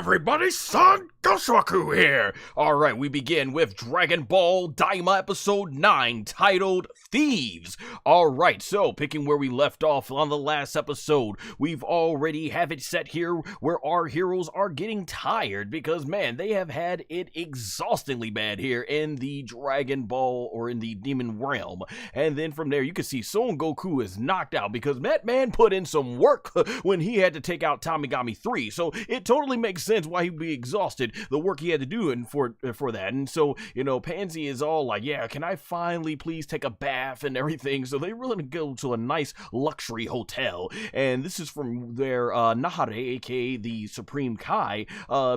everybody, SonGoshuaku here! Alright, we begin with Dragon Ball DAIMA Episode 9, titled Thieves. Alright, so picking where we left off on the last episode, we've already have it set here where our heroes are getting tired because, man, they have had it exhaustingly bad here in the Dragon Ball, or in the Demon Realm. And then from there, you can see Son Goku is knocked out because that man put in some work when he had to take out Tamagami 3, so it totally makes sense why he'd be exhausted, the work he had to do and for that. And so, you know, Panzy is all like, yeah, can I finally please take a bath and everything? So they really go to a nice luxury hotel, and this is from their Nahare, aka the Supreme Kai.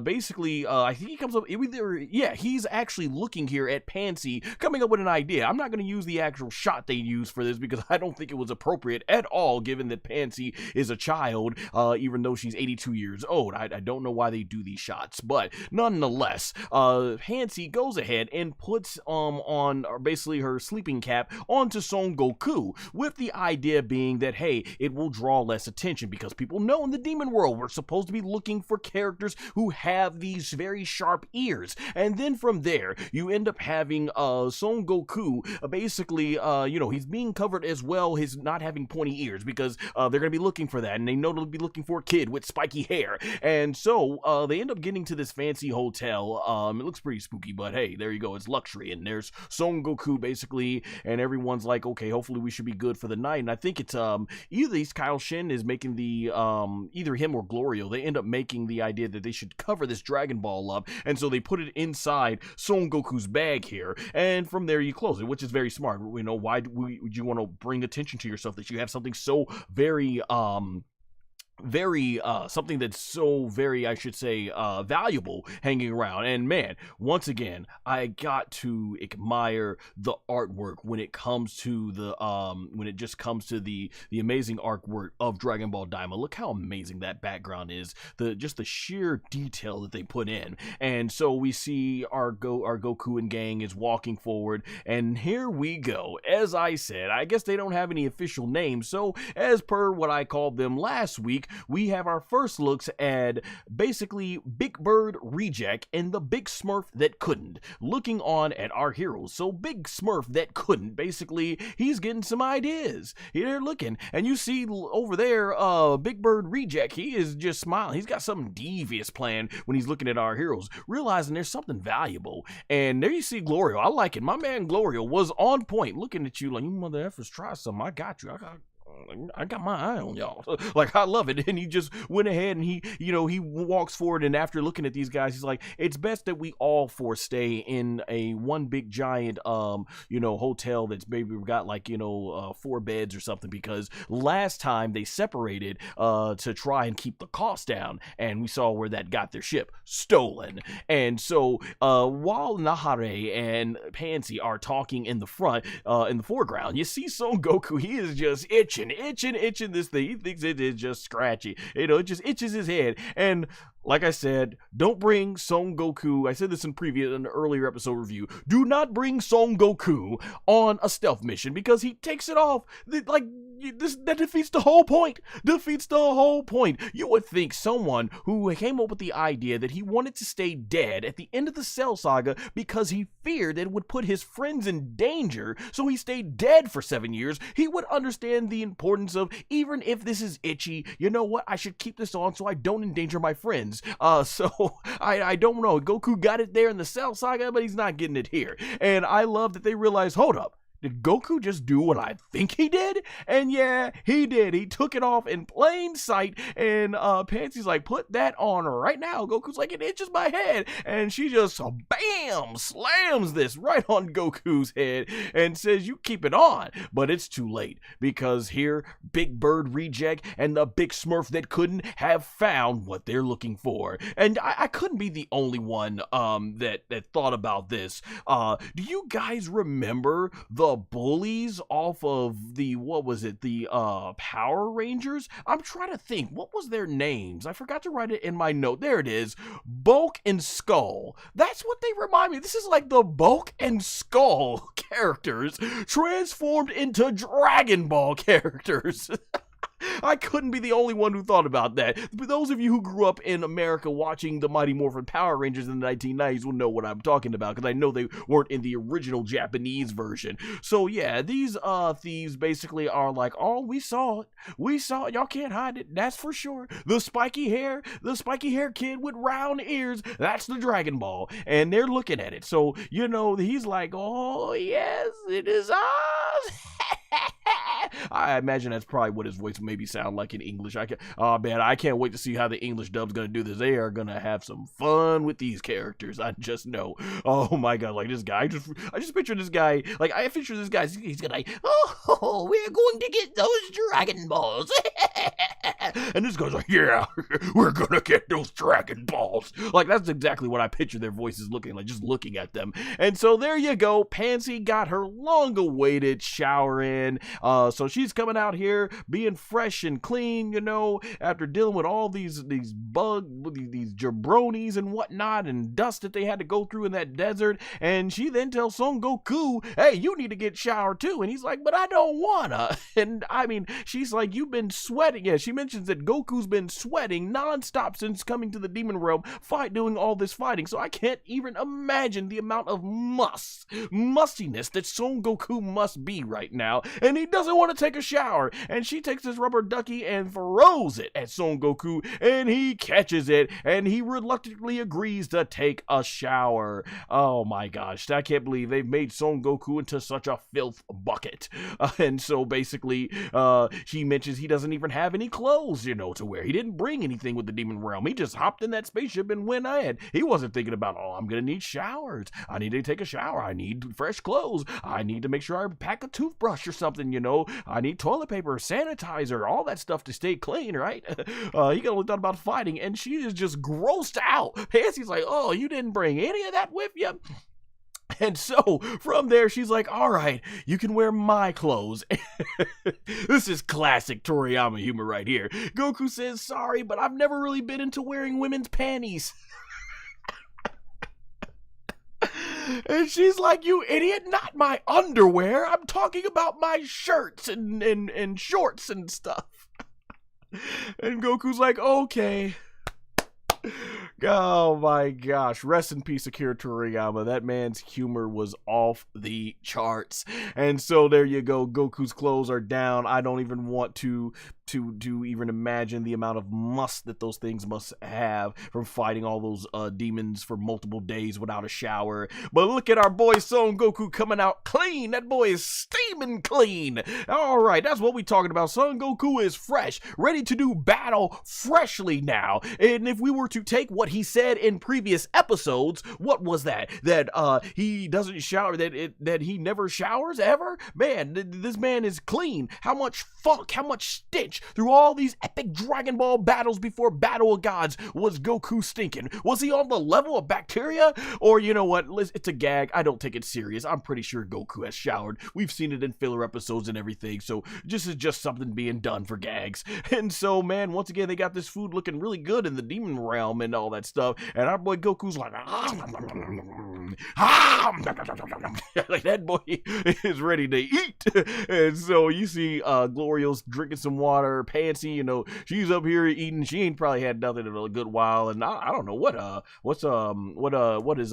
Basically, I think he comes up either, yeah, he's actually looking here at Pansy, coming up with an idea. I'm not going to use the actual shot they used for this because I don't think it was appropriate at all, given that Pansy is a child, even though she's 82 years old. I don't know why they do these shots, but nonetheless, Pansy goes ahead and puts on basically her sleeping cap onto Son Goku, with the idea being that, hey, it will draw less attention because people know in the demon world we're supposed to be looking for characters who have these very sharp ears. And then from there, you end up having Son Goku basically, you know, he's being covered as well, his not having pointy ears, because they're going to be looking for that, and they know they'll be looking for a kid with spiky hair. And so they end up getting to this fancy hotel. It looks pretty spooky, but hey, there you go, it's luxury, and there's Son Goku basically, and everyone's like, okay, hopefully we should be good for the night. And I think it's either these kaioshin is making the either him or Glorio, they end up making the idea that they should cover this Dragon Ball up, and so they put it inside Son Goku's bag here, and from there you close it, which is very smart. You know, why would you want to bring attention to yourself that you have something so very something that's so very, I should say, valuable hanging around. And man, once again, I got to admire the artwork when it comes to the when it just comes to the amazing artwork of Dragon Ball DAIMA. Look how amazing that background is, just the sheer detail that they put in. And so we see our Goku and gang is walking forward, and here we go. As I said, I guess they don't have any official names, so as per what I called them last week, we have our first looks at basically Big Bird Reject and the Big Smurf that couldn't, looking on at our heroes. So Big Smurf that couldn't, basically, he's getting some ideas. They're looking, and you see over there, Big Bird Reject, he is just smiling. He's got something devious planned when he's looking at our heroes, realizing there's something valuable. And there you see Glorio. I like it. My man Glorio was on point, looking at you like, you mother effers, try something. I got you. I got my eye on y'all. Like, I love it. And he just went ahead and he walks forward, and after looking at these guys, he's like, it's best that we all four stay in a one big giant hotel that's maybe got like 4 beds or something, because last time they separated to try and keep the cost down, and we saw where that got their ship stolen. And so while Nahare and Pansy are talking in the front, in the foreground, you see Son Goku. He is just itching this thing. He thinks it is just scratchy. It just itches his head. And like I said, don't bring Son Goku. I said this in an earlier episode review. Do not bring Son Goku on a stealth mission, because he takes it off. That defeats the whole point. You would think someone who came up with the idea that he wanted to stay dead at the end of the Cell Saga because he feared that it would put his friends in danger, so he stayed dead for 7 years, he would understand the importance of, even if this is itchy, you know what, I should keep this on so I don't endanger my friends. So I don't know. Goku got it there in the Cell Saga, but he's not getting it here. And I love that they realize, hold up, did Goku just do what I think he did? And yeah, he did. He took it off in plain sight, and Pansy's like, put that on right now. Goku's like, it itches my head. And she just, bam, slams this right on Goku's head and says, you keep it on. But it's too late, because here, Big Bird Reject and the Big Smurf that couldn't have found what they're looking for. And I couldn't be the only one that thought about this. Do you guys remember the bullies off of the, Power Rangers? I'm trying to think, what was their names? I forgot to write it in my note. There it is. Bulk and Skull. That's what they remind me. This is like the Bulk and Skull characters transformed into Dragon Ball characters. I couldn't be the only one who thought about that. But those of you who grew up in America watching the Mighty Morphin Power Rangers in the 1990s will know what I'm talking about, because I know they weren't in the original Japanese version. So yeah, these thieves basically are like, oh, we saw it, y'all can't hide it, that's for sure. The spiky hair kid with round ears, that's the Dragon Ball, and they're looking at it. So, you know, he's like, oh yes, it is ours. I imagine that's probably what his voice maybe sound like in English. Oh man, I can't wait to see how the English dub's gonna do this. They are gonna have some fun with these characters. I just know. Oh my god, like this guy, I just picture this guy. Like I picture this guy. He's gonna like, oh, we're going to get those Dragon Balls. And this guy's like, yeah, we're gonna get those Dragon Balls. Like that's exactly what I picture their voices looking like, just looking at them. And so there you go. Pansy got her long-awaited shower in. So she's coming out here being fresh and clean, you know, after dealing with all these jabronis and whatnot and dust that they had to go through in that desert. And she then tells Son Goku, hey, you need to get showered too. And he's like, but I don't wanna. And I mean, she's like, you've been sweating. Yeah, she mentions that Goku's been sweating nonstop since coming to the demon realm, doing all this fighting. So I can't even imagine the amount of mustiness that Son Goku must be right now. And he doesn't want to take a shower, and she takes this rubber ducky and throws it at Son Goku, and he catches it, and he reluctantly agrees to take a shower. Oh my gosh, I can't believe they've made Son Goku into such a filth bucket. And so basically, she mentions he doesn't even have any clothes, you know, to wear. He didn't bring anything with the demon realm. He just hopped in that spaceship and went ahead. He wasn't thinking about, oh, I'm gonna need showers. I need to take a shower. I need fresh clothes. I need to make sure I pack a toothbrush or something, you know. I need toilet paper, sanitizer, all that stuff to stay clean, right? He only thought about fighting, and she is just grossed out. Pansy's like, oh, you didn't bring any of that with you? And so from there, she's like, all right, you can wear my clothes. This is classic Toriyama humor right here. Goku says, sorry, but I've never really been into wearing women's panties. And she's like, you idiot, not my underwear. I'm talking about my shirts and shorts and stuff. And Goku's like, okay. Oh my gosh, rest in peace Akira Toriyama. That man's humor was off the charts. And so there you go, Goku's clothes are down. I don't even want to even imagine the amount of must that those things must have from fighting all those demons for multiple days without a shower. But look at our boy Son Goku coming out clean. That boy is steaming clean. All right, that's what we talking about. Son Goku is fresh, ready to do battle freshly now. And if we were to take what he said in previous episodes, what was that? That he doesn't shower, that he never showers ever? Man, this man is clean. How much funk, how much stench through all these epic Dragon Ball battles before Battle of Gods was Goku stinking? Was he on the level of bacteria? Or you know what, it's a gag. I don't take it serious. I'm pretty sure Goku has showered. We've seen it in filler episodes and everything, so this is just something being done for gags. And so, man, once again, they got this food looking really good in the demon realm and all that stuff, and our boy Goku's like, like that boy is ready to eat. And so you see Glorio's drinking some water. Pansy, you know, she's up here eating. She ain't probably had nothing in a good while, and I don't know what is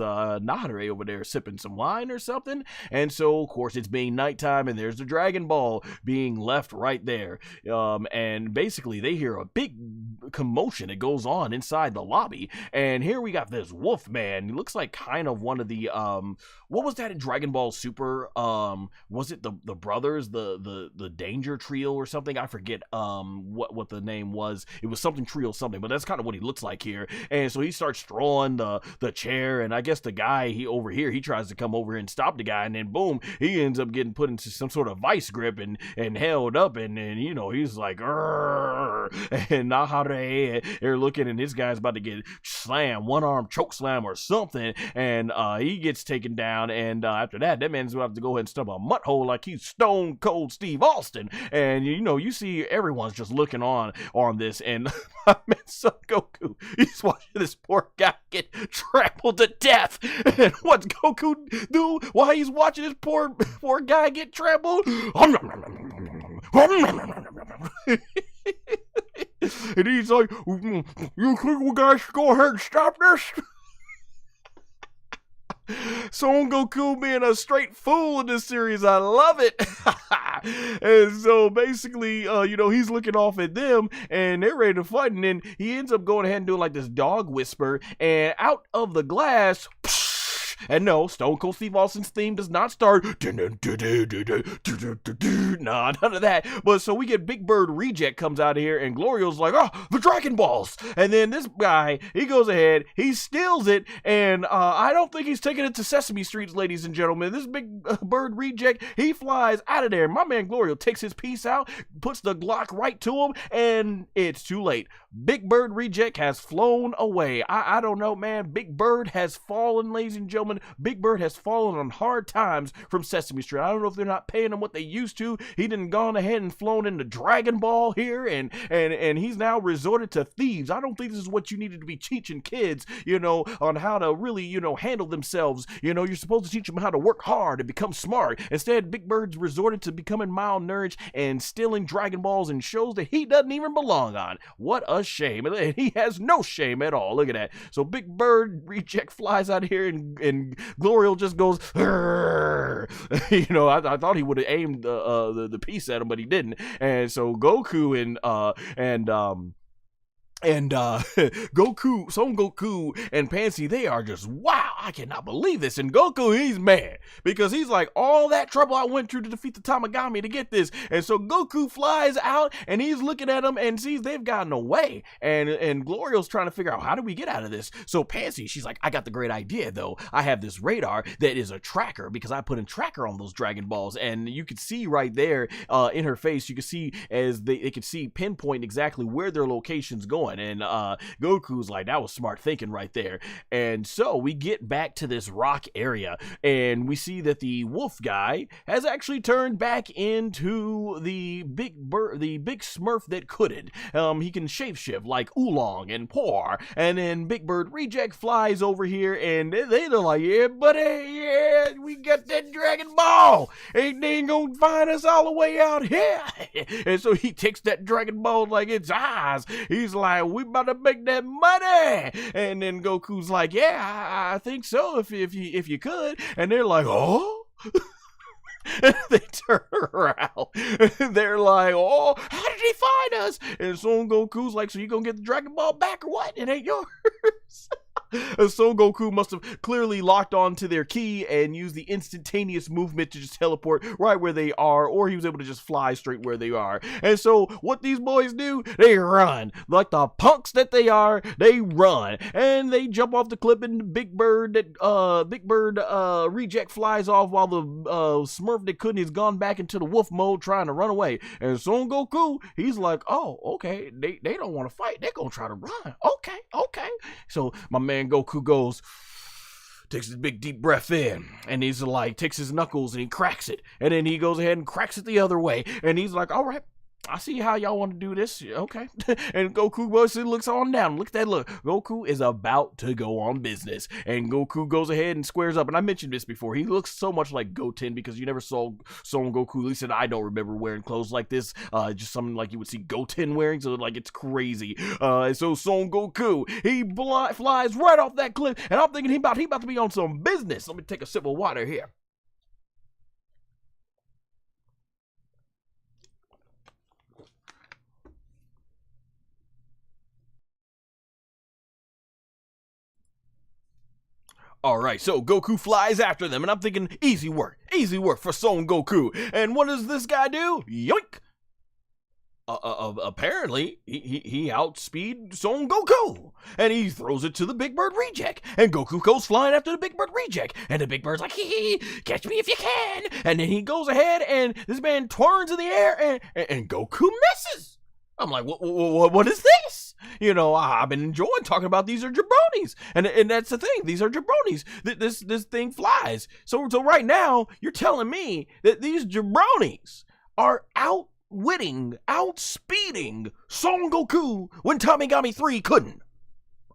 Nahare over there sipping some wine or something. And so of course it's being nighttime, and there's the Dragon Ball being left right there. And basically they hear a big commotion that goes on inside the lobby, and here we got this wolf man. He looks like kind of one of the what was that in Dragon Ball Super? Was it the brothers, the Danger Trio or something? I forget what the name was. It was something trio something, but that's kind of what he looks like here. And so he starts throwing the chair, and I guess the guy he tries to come over and stop the guy, and then boom, he ends up getting put into some sort of vice grip and held up, and you know, he's like, Rrr! And Nahare, they're looking, and this guy's about to get slammed, one arm choke slam or something, and he gets taken down. And after that man's about to go ahead and stub a mutt hole like he's Stone Cold Steve Austin. And you know, you see everyone's just looking on this, and my man Son Goku, he's watching this poor guy get trampled to death. And what's Goku do while he's watching this poor guy get trampled? And he's like, you think we guys should go ahead and stop this? Son Goku being a straight fool in this series. I love it. And so basically, he's looking off at them and they're ready to fight. And then he ends up going ahead and doing like this dog whisper. And out of the glass, and no, Stone Cold Steve Austin's theme does not start. Nah, none of that. But so we get Big Bird Reject comes out of here, and Glorio's like, oh, the Dragon Balls. And then this guy, he goes ahead, he steals it, and I don't think he's taking it to Sesame Street, ladies and gentlemen. This Big Bird Reject, he flies out of there. My man Glorio takes his piece out, puts the Glock right to him, and it's too late. Big Bird Reject has flown away. I don't know, man. Big Bird has fallen, ladies and gentlemen. Big Bird has fallen on hard times from Sesame Street. I don't know if they're not paying him what they used to. He done gone ahead and flown into Dragon Ball here, and he's now resorted to thieves. I don't think this is what you needed to be teaching kids, on how to really, handle themselves. You're supposed to teach them how to work hard and become smart. Instead, Big Bird's resorted to becoming malnourished and stealing Dragon Balls and shows that he doesn't even belong on. What a shame. And he has no shame at all. Look at that. So Big Bird Reject flies out here, and Glorio just goes, I thought he would have aimed the piece at him, but he didn't. And so Goku and Goku, Son Goku and Panzy, they are just, wow, I cannot believe this. And Goku, he's mad because he's like, all that trouble I went through to defeat the Tamagami to get this. And so Goku flies out and he's looking at them and sees they've gotten away. And Glorio's trying to figure out, how do we get out of this? So Panzy, she's like, I got the great idea though. I have this radar that is a tracker because I put a tracker on those Dragon Balls. And you could see right there in her face, you could see as they could see pinpoint exactly where their location's going. And Goku's like, that was smart thinking right there. And so we get back to this rock area and we see that the wolf guy has actually turned back into the big Smurf that couldn't. He can shapeshift like Oolong and Por. And then Big Bird Reject flies over here and they're like, yeah, buddy, yeah, we got that Dragon Ball. Ain't they gonna find us all the way out here? And so he takes that Dragon Ball like it's ours. He's like, we about to make that money. And then Goku's like, yeah, I think so, if you could. And they're like, oh. And they turn around. They're like, oh, how did he find us? And Son Goku's like, so you gonna get the Dragon Ball back or what? It ain't yours. And Son Goku must have clearly locked on to their key and used the instantaneous movement to just teleport right where they are, or he was able to just fly straight where they are. And so what these boys do, they run. Like the punks that they are, they run. And they jump off the cliff, and Big Bird Reject flies off while the Smurf that couldn't has gone back into the wolf mode trying to run away. And Son Goku, he's like, oh, okay, they don't want to fight. They're going to try to run. Okay. So my man Goku takes a big deep breath in, and he's like, takes his knuckles and he cracks it, and then he goes ahead and cracks it the other way, and he's like, all right, I see how y'all want to do this. Okay. And Goku looks on down. Look at that look. Goku is about to go on business. And Goku goes ahead and squares up. And I mentioned this before. He looks so much like Goten because you never saw Son Goku. At least I don't remember wearing clothes like this. Just something like you would see Goten wearing. So like it's crazy. So Son Goku, he flies right off that cliff. And I'm thinking he about to be on some business. Let me take a sip of water here. Alright, so Goku flies after them, and I'm thinking, easy work for Son Goku. And what does this guy do? Yoink! Apparently, he outspeed Son Goku, and he throws it to the Big Bird Reject, and Goku goes flying after the Big Bird Reject, and the Big Bird's like, hee, catch me if you can, and then he goes ahead, and this man turns in the air, and Goku misses. I'm like, what is this? I've been enjoying talking about these are jabronis. And that's the thing. These are jabronis. This thing flies. So right now, you're telling me that these jabronis are outspeeding Son Goku when Tamagami 3 couldn't.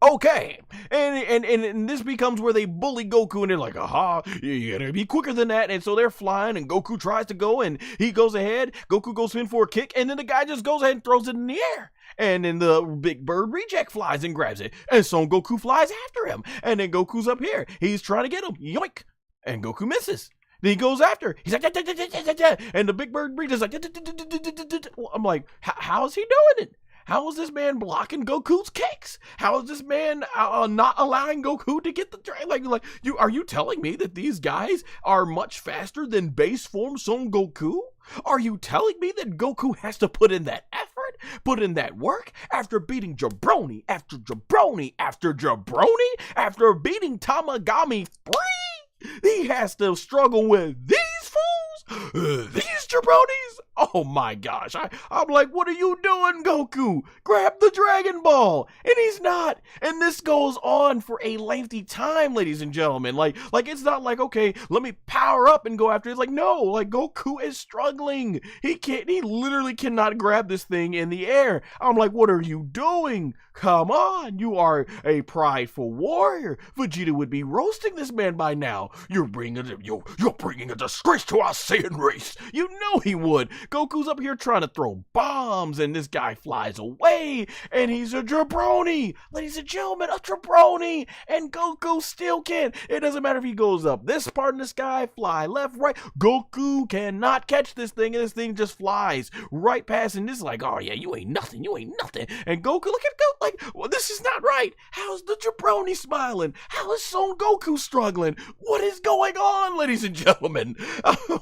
Okay, and this becomes where they bully Goku, and they're like, aha, you gotta be quicker than that. And so they're flying, and Goku tries to go, and he goes ahead. Goku goes in for a kick, and then the guy just goes ahead and throws it in the air. And then the big bird reject flies and grabs it, and Son Goku flies after him. And then Goku's up here, he's trying to get him, yoink, and Goku misses. Then he goes after. He's like, da, da, da, da, da, da. And the big bird breed is like, da, da, da, da, da, da, da, da. I'm like, how is he doing it? How is this man blocking Goku's kicks? How is this man not allowing Goku to get the dragon? Are you telling me that these guys are much faster than base form Son Goku? Are you telling me that Goku has to put in that effort, put in that work after beating jabroni after jabroni after jabroni after beating Tamagami 3? He has to struggle with these fools, these jabronis. Oh my gosh, I'm like, what are you doing, Goku? Grab the Dragon Ball. And he's not. And this goes on for a lengthy time, ladies and gentlemen. Like it's not like, okay, let me power up and go after it. It's like, no, like Goku is struggling. He literally cannot grab this thing in the air. I'm like, what are you doing? Come on, you are a prideful warrior. Vegeta would be roasting this man by now. You're bringing a disgrace to our Saiyan race. You know he would. Goku's up here trying to throw bombs, and this guy flies away, and he's a jabroni. Ladies and gentlemen, a jabroni, and Goku still can't. It doesn't matter if he goes up this part in the sky, fly left, right. Goku cannot catch this thing, and this thing just flies right past, and this is like, oh yeah, you ain't nothing. And Goku, look at Goku, like, well, this is not right. How's the jabroni smiling? How is Son Goku struggling? What is going on, ladies and gentlemen?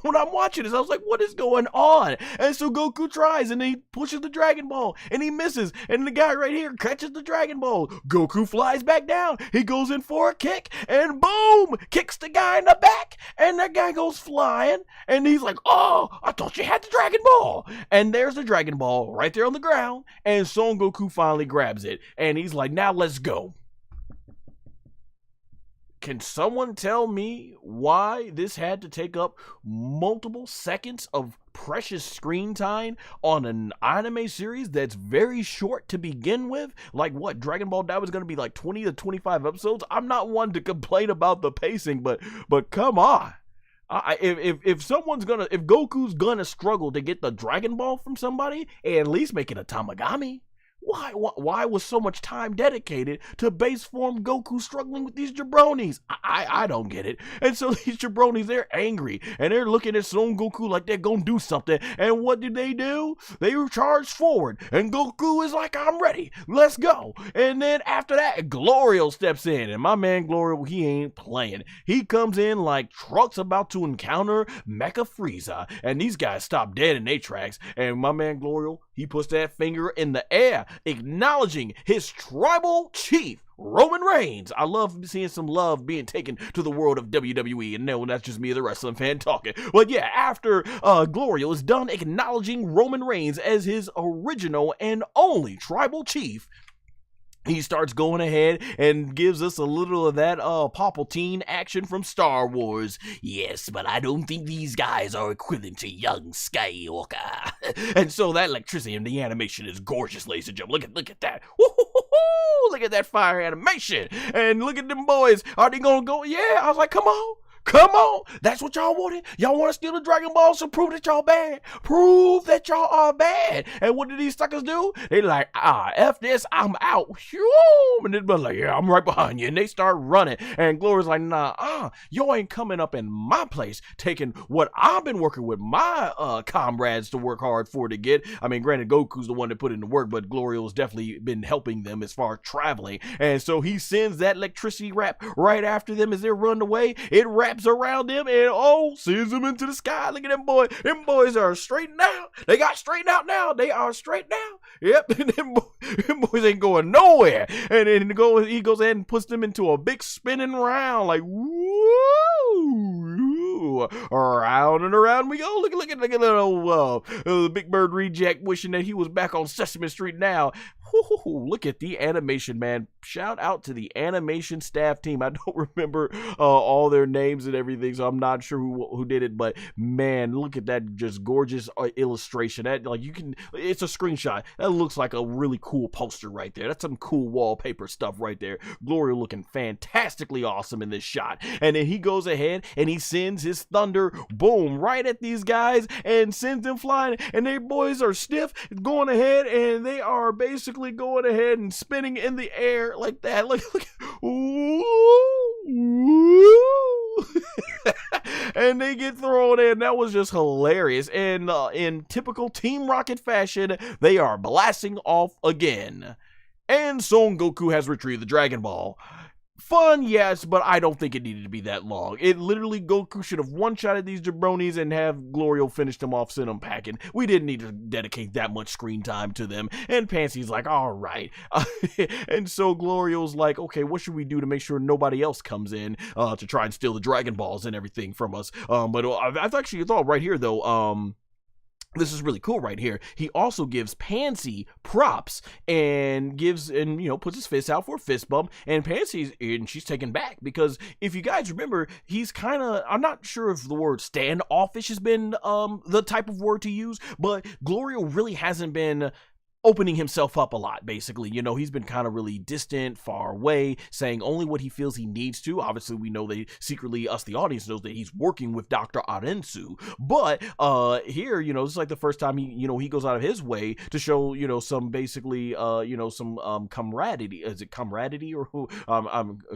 When I'm watching this, I was like, what is going on? And so Goku tries, and he pushes the Dragon Ball, and he misses, and the guy right here catches the Dragon Ball. Goku flies back down. He goes in for a kick, and boom, kicks the guy in the back, and that guy goes flying, and he's like, oh, I thought you had the Dragon Ball. And there's the Dragon Ball right there on the ground, and Son Goku finally grabs it, and he's like, now let's go. Can someone tell me why this had to take up multiple seconds of precious screen time on an anime series that's very short to begin with? Like what, Dragon Ball DAIMA was going to be like 20 to 25 episodes? I'm not one to complain about the pacing, but come on. If Goku's gonna struggle to get the Dragon Ball from somebody, at least make it a Tamagami. Why was so much time dedicated to base form Goku struggling with these jabronis? I don't get it. And so these jabronis, they're angry, and they're looking at Son Goku like they're gonna do something. And what did they do? They charged forward, and Goku is like, I'm ready, let's go. And then after that, Glorio steps in, and my man Glorio, he ain't playing. He comes in like Trunks about to encounter Mecha Frieza, and these guys stop dead in their tracks, and my man Glorio, he puts that finger in the air, acknowledging his tribal chief, Roman Reigns. I love seeing some love being taken to the world of WWE, and no, that's just me, the wrestling fan, talking. But yeah, after Glorio is done acknowledging Roman Reigns as his original and only tribal chief, he starts going ahead and gives us a little of that Palpatine action from Star Wars. Yes, but I don't think these guys are equivalent to young Skywalker. And so that electricity in the animation is gorgeous, ladies and gentlemen. Look at that. Woo-hoo-hoo-hoo! Look at that fire animation. And look at them boys. Are they going to go? Yeah. I was like, come on. Come on. That's what y'all wanted? Y'all want to steal the Dragon Ball, so prove that y'all bad. Prove that y'all are bad. And what did these suckers do? They like, F this, I'm out. And they're like, yeah, I'm right behind you. And they start running. And Gloria's like, nah, you ain't coming up in my place, taking what I've been working with my comrades to work hard for to get. I mean, granted, Goku's the one that put in the work, but Glorio's definitely been helping them as far as traveling. And so he sends that electricity rap right after them as they're running away. It wraps around them and sends them into the sky. Look at them boys. Them boys are straightened out. They got straightened out now. They are straightened out. Yep. And them boys ain't going nowhere. And then he goes ahead and puts them into a big spinning round like, woo. Around and around we go. Look at little the Big Bird reject wishing that he was back on Sesame Street now. Look at the animation, man. Shout out to the animation staff team. I don't remember all their names and everything, so I'm not sure who did it, but man, look at that just gorgeous illustration. That, like, it's a screenshot. That looks like a really cool poster right there. That's some cool wallpaper stuff right there. Glorio looking fantastically awesome in this shot. And then he goes ahead and he sends his thunder, boom, right at these guys and sends them flying. And they boys are stiff, going ahead, and they are basically going ahead and spinning in the air like that. Look. Ooh. And they get thrown in. That was just hilarious. And in typical Team Rocket fashion, they are blasting off again. And Son Goku has retrieved the Dragon Ball. Fun, yes, but I don't think it needed to be that long. It literally, Goku should have one-shotted these jabronis and have Glorio finish them off, send them packing. We didn't need to dedicate that much screen time to them. And Pansy's like, all right. And so Glorio's like, okay, what should we do to make sure nobody else comes in to try and steal the Dragon Balls and everything from us? But I've actually thought right here, though, this is really cool right here. He also gives Pansy props and puts his fist out for a fist bump, and she's taken back because if you guys remember, he's kind of, I'm not sure if the word standoffish has been the type of word to use, but Glorio really hasn't been opening himself up a lot, basically. He's been kind of really distant, far away, saying only what he feels he needs to. Obviously, we know that secretly, us, the audience, knows that he's working with Dr. Arinsu. But here, this is like the first time he goes out of his way to show, some basically, some camaraderie. Is it camaraderie or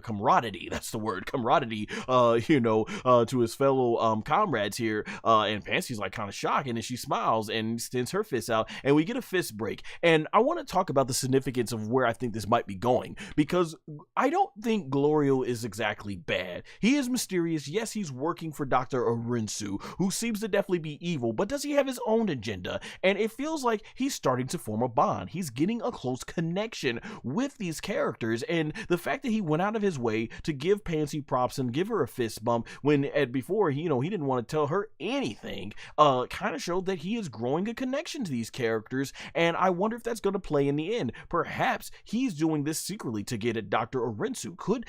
camaraderie? That's the word, camaraderie. To his fellow comrades here. And Pansy's like kind of shocked, and then she smiles and extends her fist out, and we get a fist break. And I want to talk about the significance of where I think this might be going, because I don't think Glorio is exactly bad. He is mysterious. Yes, he's working for Dr. Arinsu, who seems to definitely be evil, but does he have his own agenda? And it feels like he's starting to form a bond. He's getting a close connection with these characters, and the fact that he went out of his way to give Pansy props and give her a fist bump when before he didn't want to tell her anything, kind of showed that he is growing a connection to these characters, and I wonder if that's going to play in the end. Perhaps he's doing this secretly to get at Dr. Arinsu. Could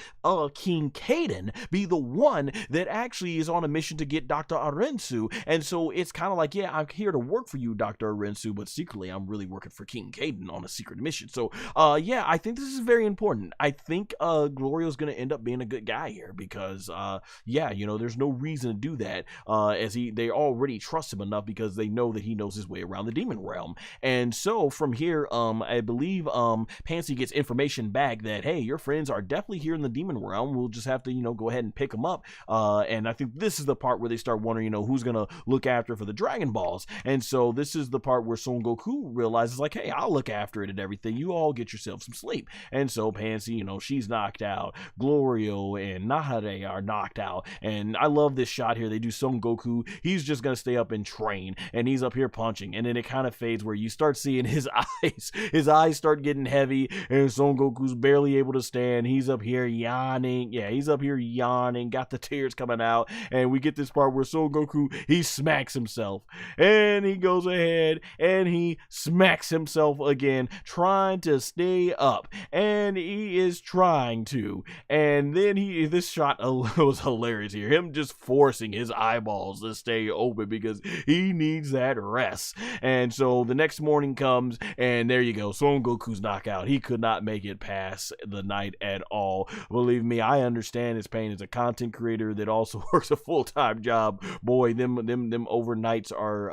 King Caden be the one that actually is on a mission to get Dr. Arinsu? And so it's kind of like, yeah, I'm here to work for you, Dr. Arinsu, but secretly I'm really working for King Caden on a secret mission. So yeah, I think this is very important. I think Glorio's going to end up being a good guy here because yeah, there's no reason to do that as they already trust him enough because they know that he knows his way around the demon realm. And so from here, I believe Pansy gets information back that, hey, your friends are definitely here in the demon realm. We'll just have to, go ahead and pick them up. And I think this is the part where they start wondering, who's going to look after for the Dragon Balls. And so this is the part where Son Goku realizes, like, hey, I'll look after it and everything. You all get yourself some sleep. And so Pansy, she's knocked out. Glorio and Nahare are knocked out. And I love this shot here. They do Son Goku. He's just going to stay up and train. And he's up here punching. And then it kind of fades where you start seeing his eyes start getting heavy, and Son Goku's barely able to stand. He's up here yawning. Yeah, he's up here yawning, got the tears coming out, and we get this part where Son Goku, he smacks himself, and he goes ahead and he smacks himself again, trying to stay up, and he is trying to, and then this shot was hilarious here, him just forcing his eyeballs to stay open because he needs that rest. And so the next morning comes, and there you go, Son Goku's knockout. He could not make it past the night at all. Believe me, I understand his pain as a content creator that also works a full-time job. Boy, them overnights are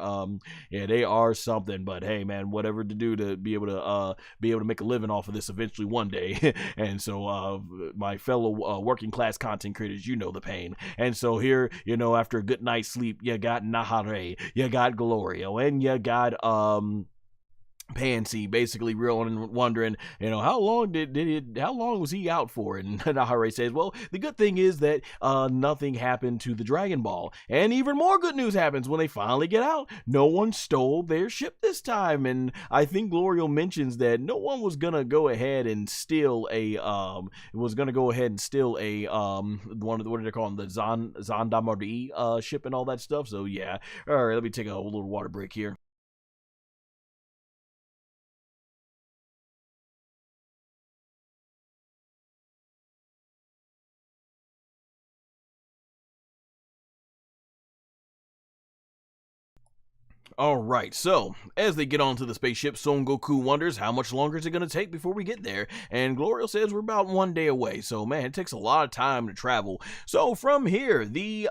yeah, they are something. But hey, man, whatever to do to be able to make a living off of this eventually one day. And so my fellow working class content creators, you know the pain. And so here, after a good night's sleep, you got Nahare, you got Glorio, and you got Pansy basically reeling and wondering, how long how long was he out for? And Nahare says, well, the good thing is that nothing happened to the Dragon Ball. And even more good news happens when they finally get out. No one stole their ship this time. And I think Glorio mentions that no one was gonna go ahead and steal one of what do they call them, the Zandamari ship and all that stuff. So yeah. All right, let me take a little water break here. Alright, so, as they get onto the spaceship, Son Goku wonders how much longer is it going to take before we get there, and Glorio says we're about 1 day away, so man, it takes a lot of time to travel. So from here, the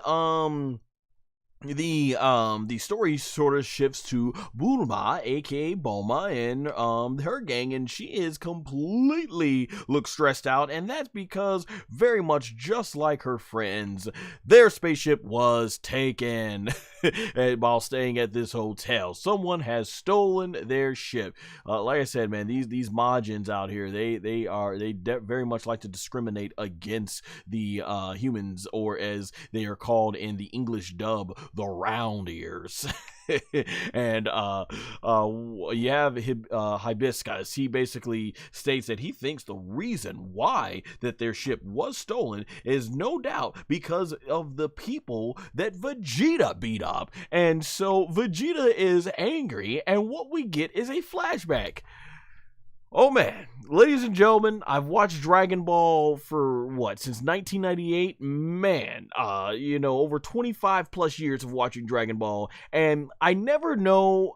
story sort of shifts to Bulma, aka Bulma, and her gang, and she is completely looks stressed out, and that's because very much just like her friends, their spaceship was taken while staying at this hotel. Someone has stolen their ship. Like I said, man, these Majins out here, they very much like to discriminate against the humans, or as they are called in the English dub, the round ears. And you have Hibiscus. He basically states that he thinks the reason why that their ship was stolen is no doubt because of the people that Vegeta beat up. And so Vegeta is angry, and what we get is a flashback. Oh man, ladies and gentlemen, I've watched Dragon Ball for since 1998. Man, over 25 plus years of watching Dragon Ball, and I never knew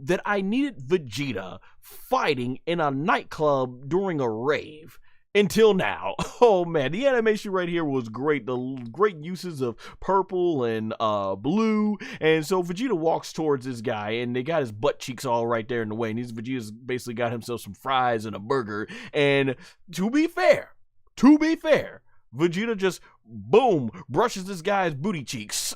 that I needed Vegeta fighting in a nightclub during a rave. Until now. Oh man, the animation right here was great. The great uses of purple and blue. And so Vegeta walks towards this guy, and they got his butt cheeks all right there in the way. And Vegeta's basically got himself some fries and a burger. And to be fair, Vegeta just, boom, brushes this guy's booty cheeks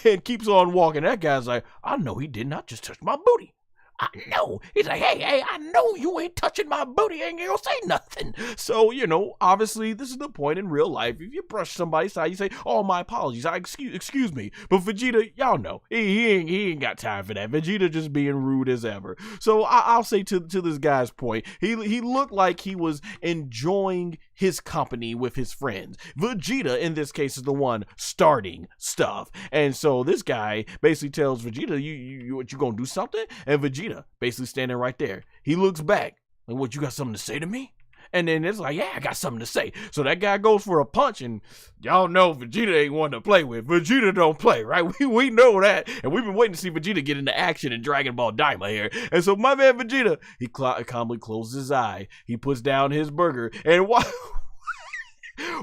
and keeps on walking. That guy's like, I know he did not just touch my booty. I know. He's like, hey, I know you ain't touching my booty, ain't gonna say nothing. So, obviously, this is the point in real life. If you brush somebody's side, you say, oh, my apologies, excuse me. But Vegeta, y'all know, he ain't got time for that. Vegeta just being rude as ever. So I'll say to this guy's point, he looked like he was enjoying his company with his friends. Vegeta, in this case, is the one starting stuff. And so this guy basically tells Vegeta, you gonna do something? And Vegeta basically standing right there. He looks back, like, what, you got something to say to me? And then it's like, yeah, I got something to say. So that guy goes for a punch, and y'all know Vegeta ain't one to play with. Vegeta don't play, right? We know that. And we've been waiting to see Vegeta get into action in Dragon Ball DAIMA here. And so my man Vegeta, he calmly closes his eye. He puts down his burger, and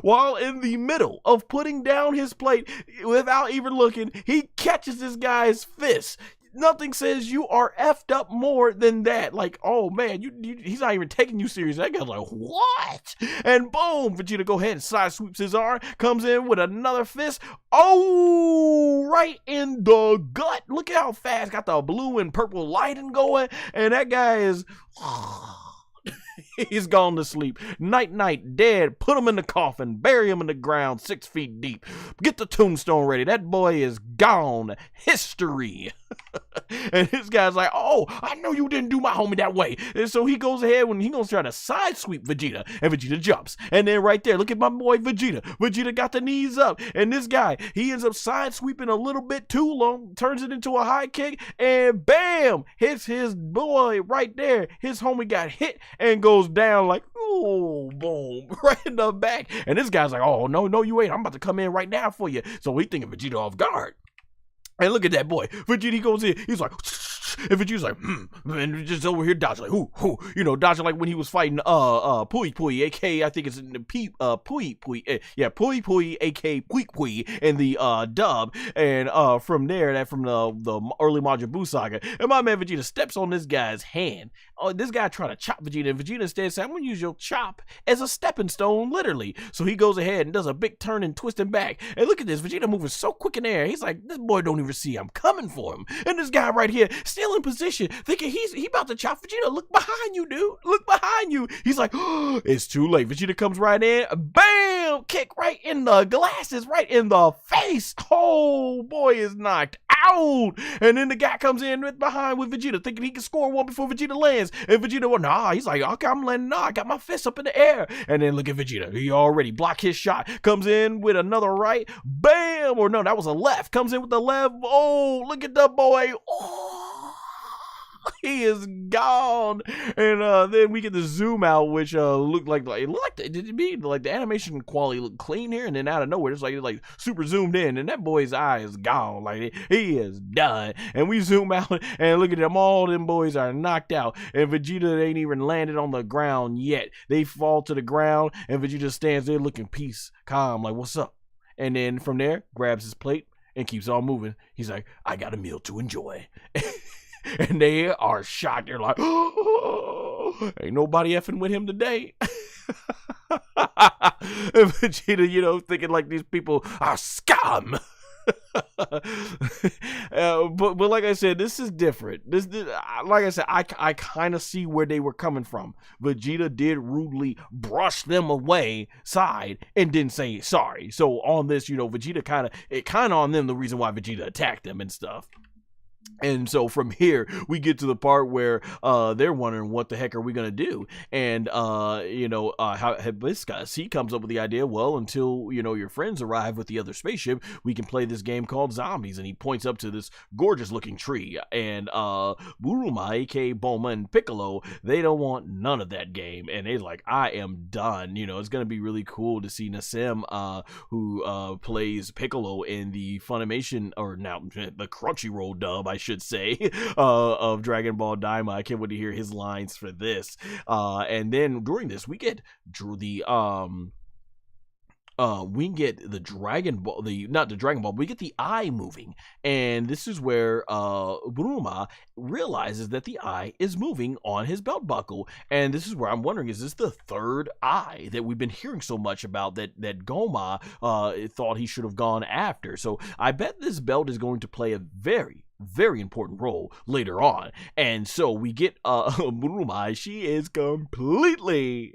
while in the middle of putting down his plate, without even looking, he catches this guy's fist. Nothing says you are effed up more than that. Like, oh man, he's not even taking you serious. That guy's like, what? And boom, Vegeta go ahead and side sweeps his arm, comes in with another fist. Oh, right in the gut. Look at how fast, got the blue and purple lighting going. And that guy is... he's gone to sleep. Night, dead. Put him in the coffin. Bury him in the ground 6 feet deep. Get the tombstone ready. That boy is gone. History. And this guy's like, oh, I know you didn't do my homie that way. And so he goes ahead when he gonna try to side sweep Vegeta, and Vegeta jumps. And then right there, look at my boy Vegeta. Vegeta got the knees up, and this guy, he ends up side sweeping a little bit too long, turns it into a high kick, and bam, hits his boy right there. His homie got hit and goes down like, oh, boom, right in the back. And this guy's like, oh, no, you ain't. I'm about to come in right now for you. So we thinking Vegeta off guard. And look at that boy. Vegeta, he goes in. He's like, and Vegeta's like, and just over here dodging, like, who, dodging like when he was fighting, Pui, aka, I think it's Pui, aka Pui, in the, dub, and, from there, from the early Majin Buu saga, and my man Vegeta steps on this guy's hand. Oh, this guy trying to chop Vegeta, and Vegeta instead said, I'm gonna use your chop as a stepping stone, literally. So he goes ahead and does a big turn and twisting back, and look at this, Vegeta moving so quick in the air. He's like, this boy don't even see I'm coming for him, and this guy right here still still in position, thinking he about to chop Vegeta. Look behind you, dude. Look behind you. He's like, oh, it's too late. Vegeta comes right in. Bam! Kick right in the glasses, right in the face. Oh, boy is knocked out. And then the guy comes in right behind with Vegeta, thinking he can score one before Vegeta lands. And Vegeta, well, nah, he's like, okay, I'm landing. Nah, I got my fist up in the air. And then look at Vegeta. He already blocked his shot. Comes in with another right. Bam! Or no, that was a left. Comes in with the left. Oh, look at the boy. Oh, he is gone. And then we get the zoom out, which looked like it looked like did it be like the animation quality looked clean here, and then out of nowhere it's like super zoomed in, and that boy's eye is gone. Like he is done. And we zoom out and look at them. All them boys are knocked out, and Vegeta ain't even landed on the ground yet. They fall to the ground, and Vegeta stands there looking peace, calm, like what's up? And then from there grabs his plate and keeps on moving. He's like, I got a meal to enjoy. And they are shocked. They're like, oh, ain't nobody effing with him today. And Vegeta, thinking like these people are scum. But like I said, this is different. This like I said, I kind of see where they were coming from. Vegeta did rudely brush them away side and didn't say sorry. So on this, Vegeta kind of on them the reason why Vegeta attacked them and stuff. And so from here, we get to the part where they're wondering what the heck are we going to do? And, how Hibiscus, he comes up with the idea, well, until, your friends arrive with the other spaceship, we can play this game called Zombies. And he points up to this gorgeous looking tree. And Bulma, aka Bulma and Piccolo, they don't want none of that game. And they're like, I am done. It's going to be really cool to see Nassim, who plays Piccolo in the Funimation, or now the Crunchyroll dub, I should say, of Dragon Ball DAIMA. I can't wait to hear his lines for this. And then during this, we get the Dragon Ball, not the Dragon Ball, we get the eye moving. And this is where Bulma realizes that the eye is moving on his belt buckle. And this is where I'm wondering, is this the third eye that we've been hearing so much about that Goma thought he should have gone after? So I bet this belt is going to play a very, very important role later on. And so we get Bulma. She is completely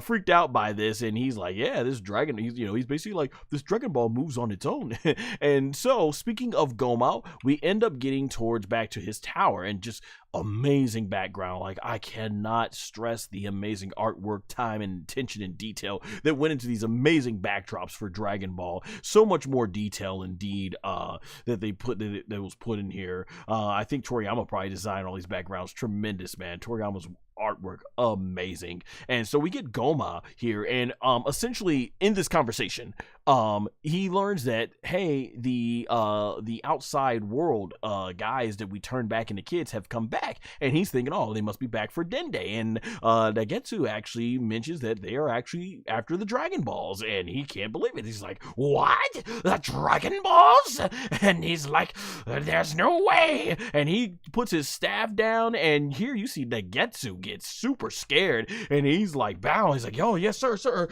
freaked out by this, and he's like, yeah, this dragon, he's basically like, this Dragon Ball moves on its own. And so speaking of Goma, we end up getting towards back to his tower, and just amazing background. Like, I cannot stress the amazing artwork, time, and attention and detail that went into these amazing backdrops for Dragon Ball. So much more detail indeed that was put in here. I think Toriyama probably designed all these backgrounds. Tremendous, man. Toriyama's artwork amazing. And so we get Goma here, and essentially in this conversation, he learns that, hey, the outside world guys that we turned back into kids have come back, and he's thinking, oh, they must be back for Dende. And Dagetsu actually mentions that they are actually after the Dragon Balls, and he can't believe it. He's like, what? The Dragon Balls? And he's like, there's no way. And he puts his staff down, and here you see Dagetsu gets super scared, and he's like, bow. He's like, oh, yes, sir. So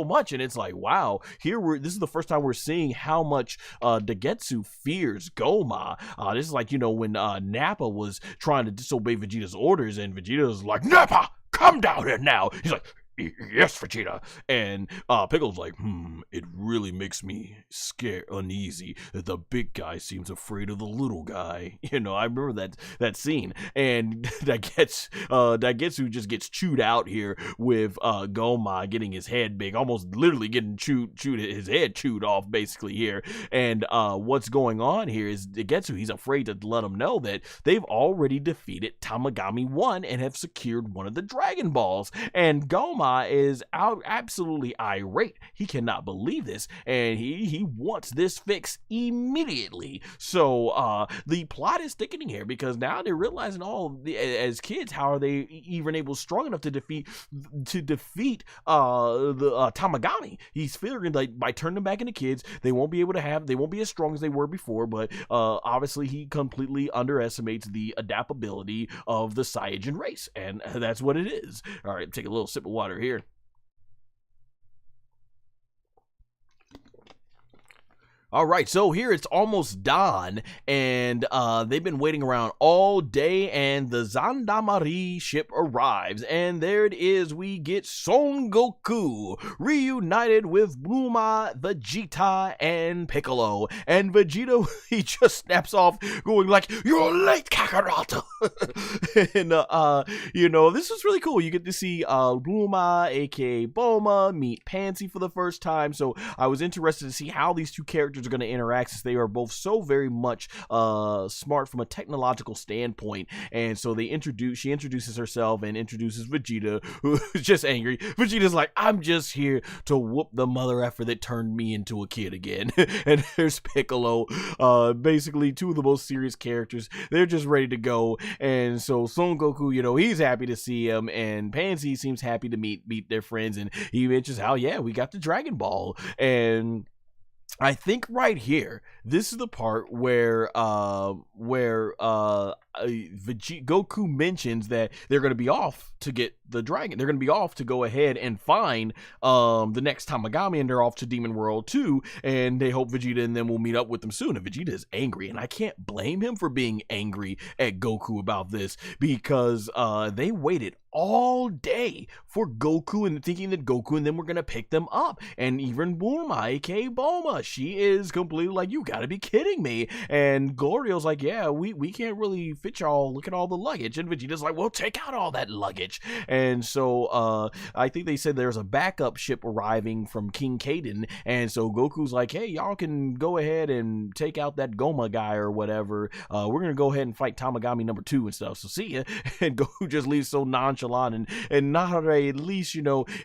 much. And it's like, wow, this is the first time we're seeing how much Dagetsu fears Goma. This is like, when Nappa was trying to disobey Vegeta's orders, and Vegeta's like, Nappa, come down here now. He's like, yes, Vegeta. And Piccolo's like, it really makes me scared, uneasy that the big guy seems afraid of the little guy. I remember that scene. And Dagetsu just gets chewed out here with Goma getting his head big, almost literally getting his head chewed off basically here. And what's going on here is Dagetsu, he's afraid to let him know that they've already defeated Tamagami 1 and have secured one of the Dragon Balls. And Goma is absolutely irate. He cannot believe this, and he wants this fix immediately. So the plot is thickening here, because now they're realizing, as kids, how are they even strong enough to defeat the Tamagami? He's figuring like by turning them back into kids, they won't be as strong as they were before. But obviously, he completely underestimates the adaptability of the Saiyajin race, and that's what it is. All right, take a little sip of water here. All right, so here it's almost dawn, and they've been waiting around all day, and the Zandamari ship arrives, and there it is. We get Son Goku reunited with Bulma, Vegeta, and Piccolo, and Vegeta, he just snaps off, going like, "You're late, Kakarot." And this is really cool. You get to see Bulma, aka Bulma, meet Panzy for the first time. So I was interested to see how these two characters are going to interact, since they are both so very much smart from a technological standpoint. And so she introduces herself and introduces Vegeta, who is just angry. Vegeta's like, "I'm just here to whoop the mother effer that turned me into a kid again." And there's Piccolo, basically two of the most serious characters. They're just ready to go. And so Son Goku, he's happy to see him, and Panzy seems happy to meet their friends, and he mentions how, yeah, we got the Dragon Ball. And I think right here, this is the part where Goku mentions that they're going to be off to get the dragon. They're going to be off to go ahead and find the next Tamagami, and they're off to Demon World 2, and they hope Vegeta and them will meet up with them soon. And Vegeta is angry, and I can't blame him for being angry at Goku about this, because they waited all day for Goku, and thinking that Goku and them were going to pick them up. And even Bulma, aka Bulma, she is completely like, "You gotta be kidding me." And Glorio's like, "Yeah, we can't really fit y'all. Look at all the luggage." And Vegeta's like, "Well, take out all that luggage." And so I think they said there's a backup ship arriving from King Caden. And so Goku's like, "Hey, y'all can go ahead and take out that Goma guy or whatever. We're going to go ahead and fight Tamagami number 2 and stuff. So see ya." And Goku just leaves so nonchalant, and Nahara at least,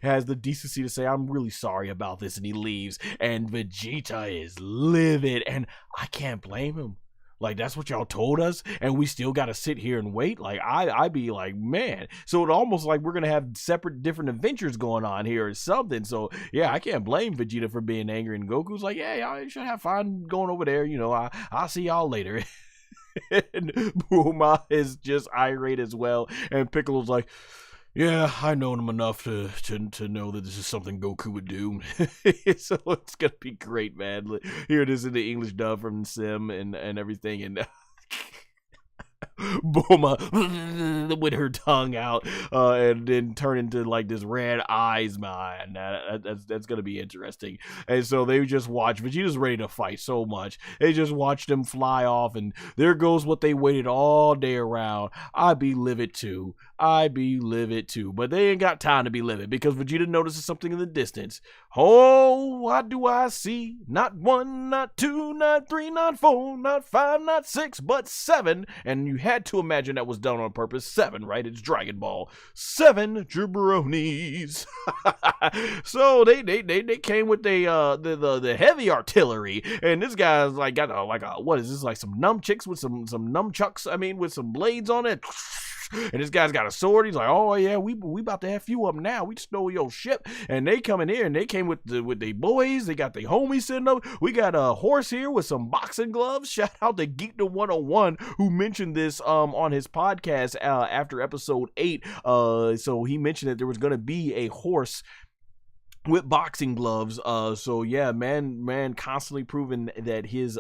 has the decency to say, "I'm really sorry about this," and he leaves. And Vegeta is livid, and I can't blame him. Like, that's what y'all told us, and we still got to sit here and wait? Like, I'd be like, man. So it almost like we're going to have separate, different adventures going on here or something. So, yeah, I can't blame Vegeta for being angry. And Goku's like, "Yeah, y'all should have fun going over there. I'll see y'all later." And Bulma is just irate as well. And Piccolo's like, "Yeah, I know him enough to know that this is something Goku would do." So it's gonna be great, man. Here it is in the English dub from Sim and everything, and Bulma with her tongue out, and then turn into like this red eyes, man. That's gonna be interesting. And so they just watch. Vegeta's ready to fight so much. They just watch them fly off, and there goes what they waited all day around. I'd be livid too. But they ain't got time to be livid, because Vegeta notices something in the distance. Oh, what do I see? Not 1, not 2, not 3, not 4, not 5, not 6, but 7. And you had to imagine that was done on purpose. 7, right? It's Dragon Ball. 7 jabronis. So they came with the heavy artillery, and this guy's like got what is this, like some nunchucks with some nunchucks? I mean, with some blades on it. And this guy's got a sword. He's like, "Oh yeah, we about to have you up now. We stole your ship." And they come in here, and they came with the boys. They got the homies sitting up. We got a horse here with some boxing gloves. Shout out to Geek to 101, who mentioned this on his podcast after episode 8. So he mentioned that there was going to be a horse with boxing gloves. So yeah, man constantly proving that his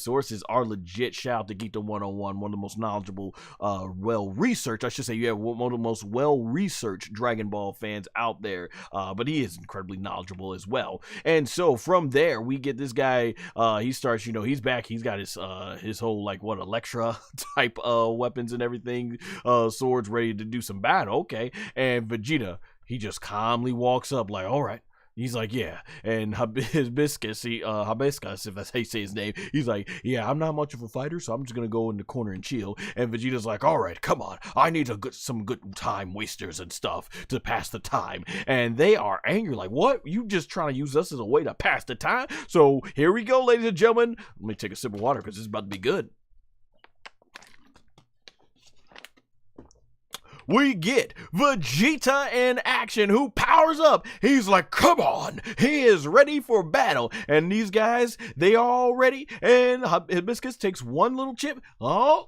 sources are legit. Shout out to Geek to 101, one of the most knowledgeable, well-researched, I should say, one of the most well-researched Dragon Ball fans out there. But he is incredibly knowledgeable as well. And so from there, we get this guy, he starts, he's back, he's got his whole, like, what, Electra type weapons and everything, swords ready to do some battle. Okay. And Vegeta, he just calmly walks up like, "All right." He's like, "Yeah." And Hibiscus, if that's how you say his name, he's like, "Yeah, I'm not much of a fighter, so I'm just going to go in the corner and chill." And Vegeta's like, "All right, come on. I need some good time wasters and stuff to pass the time." And they are angry like, "What? You just trying to use us as a way to pass the time?" So here we go, ladies and gentlemen. Let me take a sip of water because this is about to be good. We get Vegeta in action, who powers up. He's like, "Come on." He is ready for battle. And these guys, they all ready. And Hibiscus takes one little chip. Oh.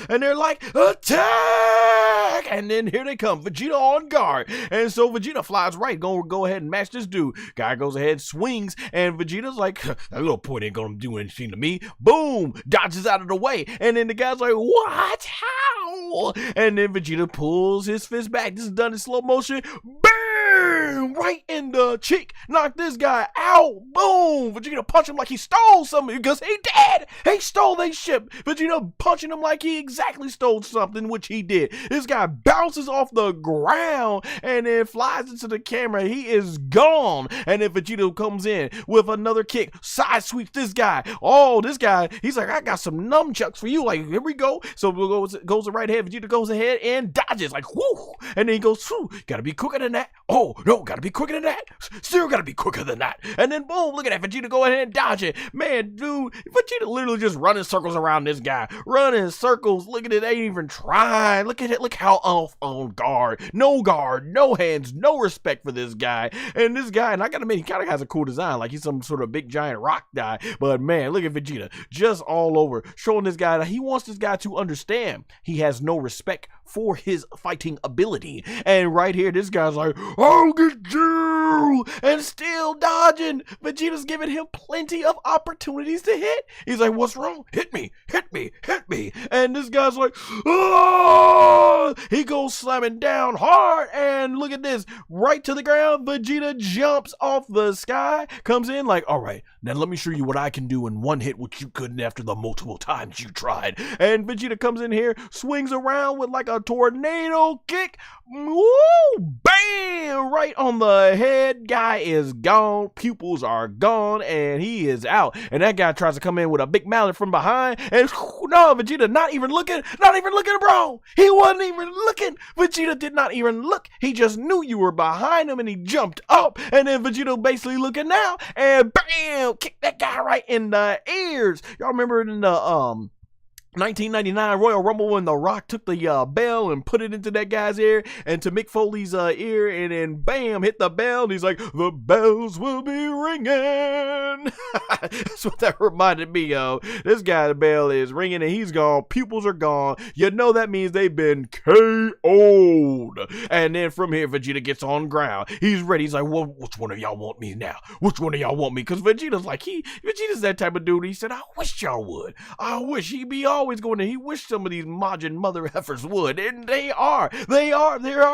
And they're like, "Attack!" attack, and then here they come, Vegeta on guard, and so Vegeta flies right, go ahead and match this dude. Guy goes ahead, swings, and Vegeta's like, that little point ain't gonna do anything to me. Boom, dodges out of the way, and then the guy's like, what, how? And then Vegeta pulls his fist back. This is done in slow motion. Bam! Right in the cheek. Knock this guy out. Boom! Vegeta punch him like he stole something because he did. He stole their ship. Vegeta punching him like he exactly stole something, which he did. This guy bounces off the ground and then flies into the camera. He is gone. And then Vegeta comes in with another kick. Side sweeps this guy. Oh, this guy, he's like, I got some nunchucks for you. Like, here we go. So goes right ahead. Vegeta goes ahead and dodges. Like, whoo. And then he goes, whoo, gotta be quicker than that. Oh, no, gotta be quicker than that. Still gotta be quicker than that. And then boom, look at that. Vegeta go ahead and dodge it. Man, dude, Vegeta literally just running circles around this guy. Running circles. Look at it. They ain't even trying. Look at it. Look how off on guard. No hands, no respect for this guy. And this guy, and I gotta admit, he kind of has a cool design. Like he's some sort of big giant rock guy. But man, look at Vegeta. Just all over. Showing this guy that he wants this guy to understand he has no respect for his fighting ability. And right here, this guy's like, I'll get you! And still dodging. Vegeta's giving him plenty of opportunities to hit. He's like, what's wrong? Hit me, hit me, hit me. And this guy's like, oh! He goes slamming down hard. And look at this. Right to the ground. Vegeta jumps off the sky. Comes in like, all right, now let me show you what I can do in one hit, which you couldn't after the multiple times you tried. And Vegeta comes in here, swings around with like a tornado kick. Woo! Bam! Right on the head. Guy is gone. Pupils are gone, and he is out. And that guy tries to come in with a big mallet from behind. And no, Vegeta not even looking, bro. He wasn't even looking. Vegeta did not even look. He just knew you were behind him, and he jumped up. And then Vegeta basically looking now, and bam! Kicked that guy right in the ears. Y'all remember in the 1999 Royal Rumble when The Rock took the bell and put it into that guy's ear and to Mick Foley's ear, and then bam, hit the bell, and he's like, the bells will be ringing. That's what that reminded me of. This guy's bell is ringing and he's gone. Pupils are gone. You know that means they've been KO'd. And then from here, Vegeta gets on ground. He's ready. He's like, well, which one of y'all want me now? Which one of y'all want me? Because Vegeta's like, Vegeta's that type of dude. He said, I wish y'all would. I wish he'd be always going to. He wished some of these Majin mother effers would, and they are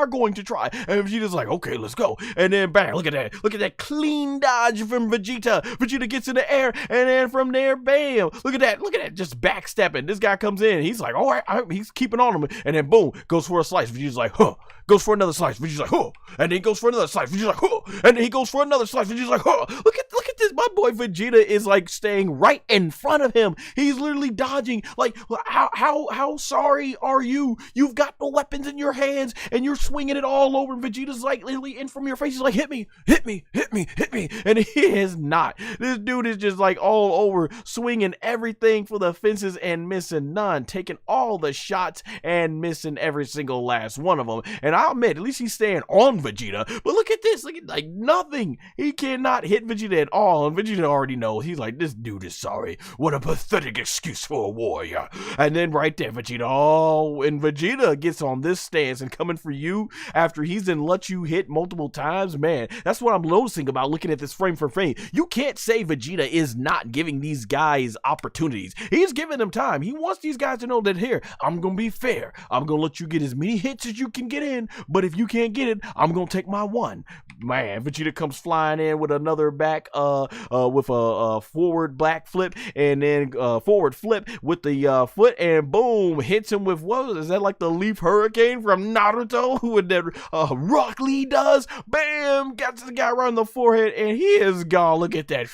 going to try. And Vegeta's like, okay, let's go. And then bang, look at that clean dodge from Vegeta. Vegeta gets in the air, and then from there, bam, look at that, just backstepping. This guy comes in, he's like, all right, he's keeping on him, and then boom, goes for a slice. Vegeta's like, huh. Goes for another slice. Vegeta's like, huh. And then he goes for another slice. Vegeta's like, huh. And then he goes for another slice. Vegeta's like, huh. Look at this. My boy Vegeta is like staying right in front of him. He's literally dodging. Like, how sorry are you? You've got the weapons in your hands and you're swinging it all over. Vegeta's like literally in from your face. He's like, hit me. And he is not. This dude is just like all over, swinging everything for the fences and missing none, taking all the shots and missing every single last one of them. And I'll admit, at least he's staying on Vegeta. But look at this. Look at, like, nothing. He cannot hit Vegeta at all. And Vegeta already knows. He's like, this dude is sorry. What a pathetic excuse for a warrior. And then right there, Vegeta. Oh, and Vegeta gets on this stance and coming for you after he's then let you hit multiple times. Man, that's what I'm noticing about looking at this frame for frame. You can't say Vegeta is not giving these guys opportunities. He's giving them time. He wants these guys to know that here, I'm going to be fair. I'm going to let you get as many hits as you can get in. But if you can't get it, I'm going to take my one. Man, Vegeta comes flying in with another back, with a forward back flip, and then forward flip with the foot, and boom, hits him with, what is that, like the leaf hurricane from Naruto? Who would that Rock Lee does? Bam, gets the guy right on the forehead, and he is gone. Look at that.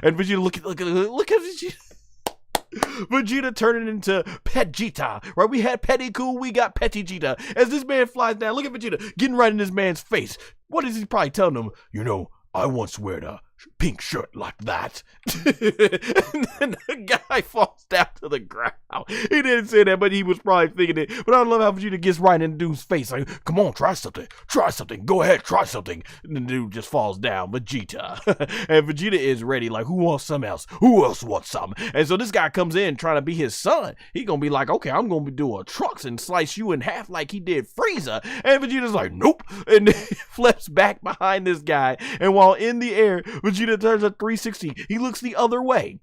And Vegeta, look at Vegeta. Vegeta turning into Petita, right? We had Petty Cool, we got Petty Vegeta. As this man flies down, look at Vegeta getting right in this man's face. What is he probably telling him? You know, I once wear pink shirt like that. And then the guy falls down to the ground. He didn't say that, but he was probably thinking it. But I love how Vegeta gets right in the dude's face. Like, come on, try something. Try something. Go ahead, try something. And the dude just falls down. Vegeta. And Vegeta is ready. Like, who wants some else? Who else wants some? And so this guy comes in trying to be his son. He gonna be like, okay, I'm gonna do a Trunks and slice you in half like he did Frieza. And Vegeta's like, nope. And flips back behind this guy. And while in the air, Vegeta turns a 360. He looks the other way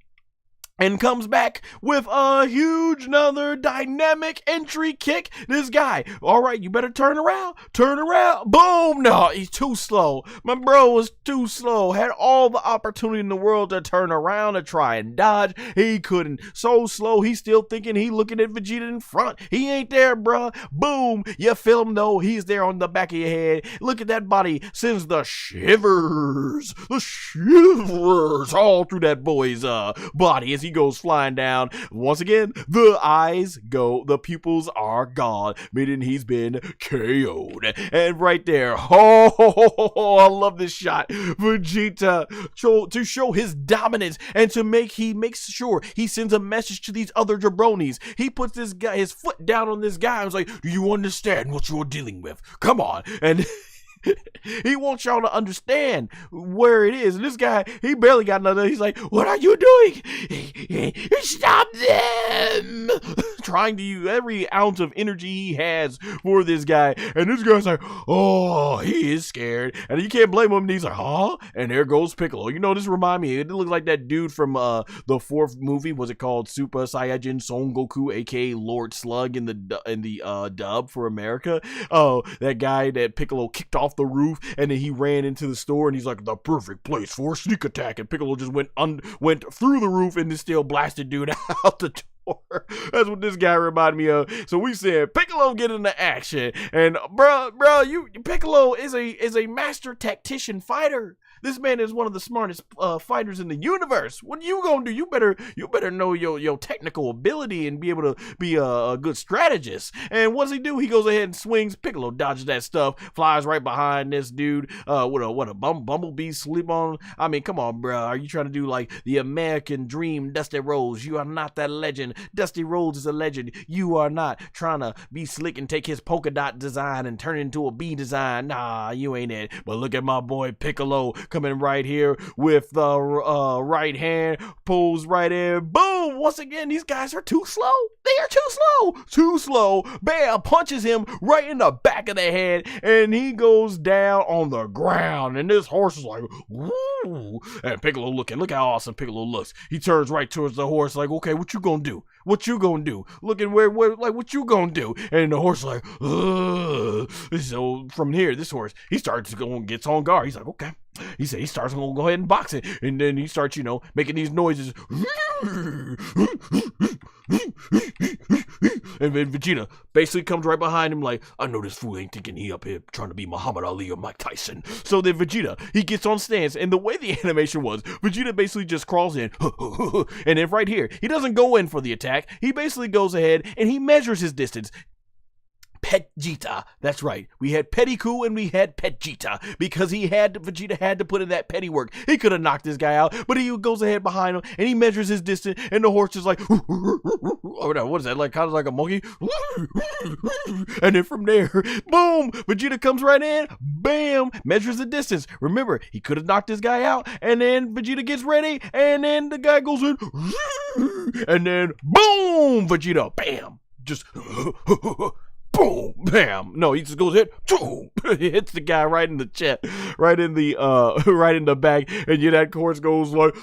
and comes back with a huge, another dynamic entry kick. This guy, all right, you better turn around. Boom. No, he's too slow. My bro was too slow. Had all the opportunity in the world to turn around and try and dodge. He couldn't. So slow, he's still thinking he looking at Vegeta in front. He ain't there, bruh. Boom. You feel him though. He's there on the back of your head. Look at that body. Sends the shivers. The shivers all through that boy's body as he goes flying down. Once again, the eyes go, the pupils are gone, meaning he's been KO'd. And right there, oh, I love this shot. Vegeta, to show his dominance and he makes sure he sends a message to these other jabronis. He puts this guy, his foot down on this guy and was like, do you understand what you're dealing with? Come on. And he wants y'all to understand where it is. And this guy, he barely got another. He's like, what are you doing? Stop them! Trying to use every ounce of energy he has for this guy. And this guy's like, oh, he is scared. And you can't blame him. And he's like, huh? And there goes Piccolo. You know, this remind me, it looks like that dude from the fourth movie. Was it called Super Saiyajin SonGoshuaku, aka Lord Slug in the dub for America? Oh, that guy that Piccolo kicked off the roof, and then he ran into the store, and he's like, the perfect place for a sneak attack, and Piccolo just went through the roof and then still blasted dude out the door. That's what this guy reminded me of. So we said Piccolo get into action, and bro, Piccolo is a master tactician fighter. This man is one of the smartest fighters in the universe. What you gonna do? You better know your technical ability and be able to be a good strategist. And what does he do? He goes ahead and swings. Piccolo dodges that stuff, flies right behind this dude. What a bumblebee sleep on. I mean, come on, bro. Are you trying to do like the American dream, Dusty Rhodes? You are not that legend. Dusty Rhodes is a legend. You are not trying to be slick and take his polka dot design and turn it into a bee design. Nah, you ain't it. But look at my boy Piccolo coming right here with the right hand, pulls right in, boom. Once again, these guys are too slow. They are too slow. Bam, punches him right in the back of the head, and he goes down on the ground. And this horse is like, woo. And Piccolo look how awesome Piccolo looks. He turns right towards the horse like, okay, what you gonna do? Looking where like, what you gonna do? And the horse like, ugh. So from here, this horse, he starts to go and gets on guard. He's like, okay. He said he starts going to go ahead and box it. And then he starts, making these noises. And then Vegeta basically comes right behind him like, I know this fool ain't thinking he up here trying to be Muhammad Ali or Mike Tyson. So then Vegeta, he gets on stance. And the way the animation was, Vegeta basically just crawls in. And then right here, he doesn't go in for the attack. He basically goes ahead and he measures his distance. Vegeta. That's right. We had Petty Kuu and we had Vegeta because Vegeta had to put in that petty work. He could have knocked this guy out, but he goes ahead behind him and he measures his distance, and the horse is like, what is that? Like kind of like a monkey. And then from there, boom, Vegeta comes right in, bam, measures the distance. Remember, he could have knocked this guy out, and then Vegeta gets ready, and then the guy goes in, and then boom, Vegeta, bam, just boom, bam. No, he just goes in, boom, hits the guy right in the chest, right in the back, and that horse goes like,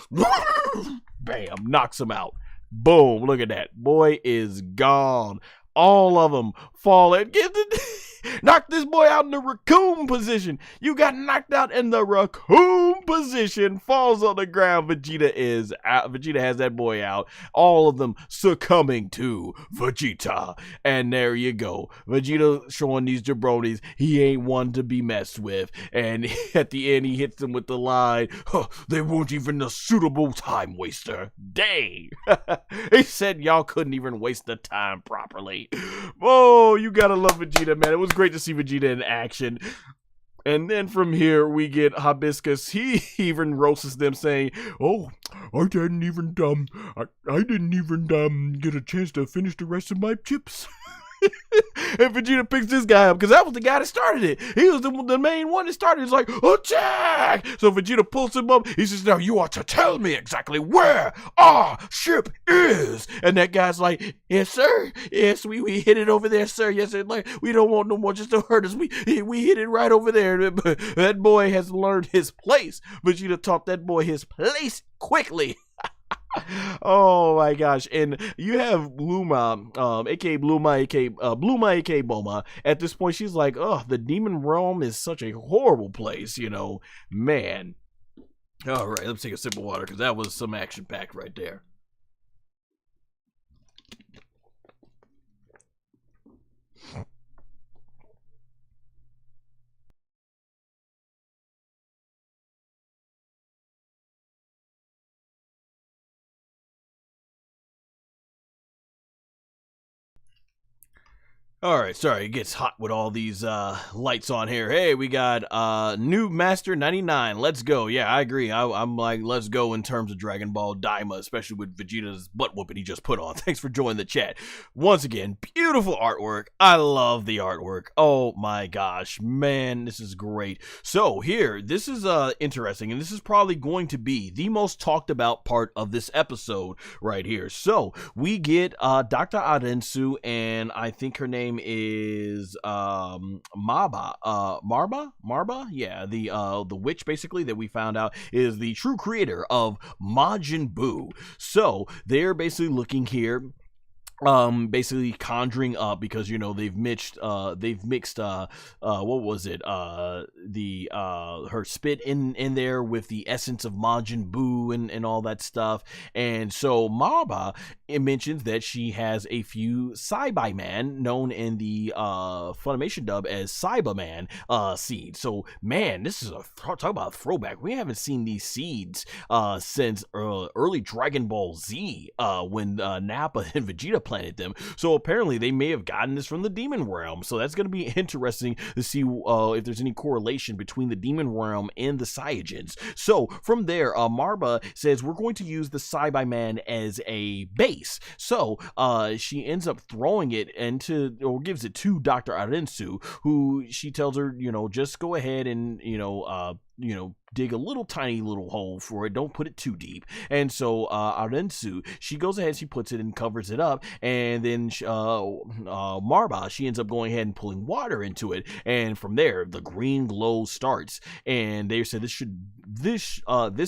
bam, knocks him out. Boom, look at that. Boy is gone. All of them fall in. Knock this boy out in the raccoon position. You got knocked out in the raccoon position. Falls on the ground. Vegeta is out. Vegeta has that boy out. All of them succumbing to Vegeta. And there you go. Vegeta showing these jabronis he ain't one to be messed with. And at the end, he hits them with the line, they weren't even a suitable time waster. Dang. He said y'all couldn't even waste the time properly. Oh, you gotta love Vegeta, man. It was great to see Vegeta in action. And then from here, we get Hibiscus. He even roasts them, saying, "Oh, I didn't even I didn't even get a chance to finish the rest of my chips." And Vegeta picks this guy up because that was the guy that started it. He was the main one that started. He's like, attack! So Vegeta pulls him up. He says, now you ought to tell me exactly where our ship is. And that guy's like, yes, sir. Yes, we hit it over there, sir. Yes, sir. Like, we don't want no more. Just don't hurt us. We hit it right over there. That boy has learned his place. Vegeta taught that boy his place quickly. Oh my gosh. And you have Bulma, aka Bulma, aka Bulma. At this point, she's like, oh, the demon realm is such a horrible place, man. All right, let's take a sip of water because that was some action packed right there. All right, sorry, it gets hot with all these lights on here. Hey, we got new Master 99. Let's go. Yeah, I agree. I'm like, let's go in terms of Dragon Ball DAIMA, especially with Vegeta's butt whooping he just put on. Thanks for joining the chat. Once again, beautiful artwork. I love the artwork. Oh my gosh, man, this is great. So here, this is interesting, and this is probably going to be the most talked about part of this episode right here. So we get Dr. Arinsu, and I think her name is Marba. Yeah, the witch basically that we found out is the true creator of Majin Buu. So they're basically looking here, basically conjuring up because they've mixed what was it, her spit in there with the essence of Majin Buu and all that stuff. And so Marba, it mentions that she has a few Cyberman, known in the Funimation dub as Cyberman seeds. So man, this is talk about a throwback. We haven't seen these seeds since early Dragon Ball Z, when Nappa and Vegeta planted them. So apparently they may have gotten this from the demon realm. So that's going to be interesting to see if there's any correlation between the demon realm and the Saiyajins. So from there, Marba says we're going to use the Cyberman as a base. So she ends up throwing it into, or gives it to Dr. Arinsu, who she tells her, just go ahead and dig a little tiny little hole for it. Don't put it too deep. And so Arinsu, she goes ahead, she puts it and covers it up, and then Marba, she ends up going ahead and pulling water into it, and from there the green glow starts. And they said this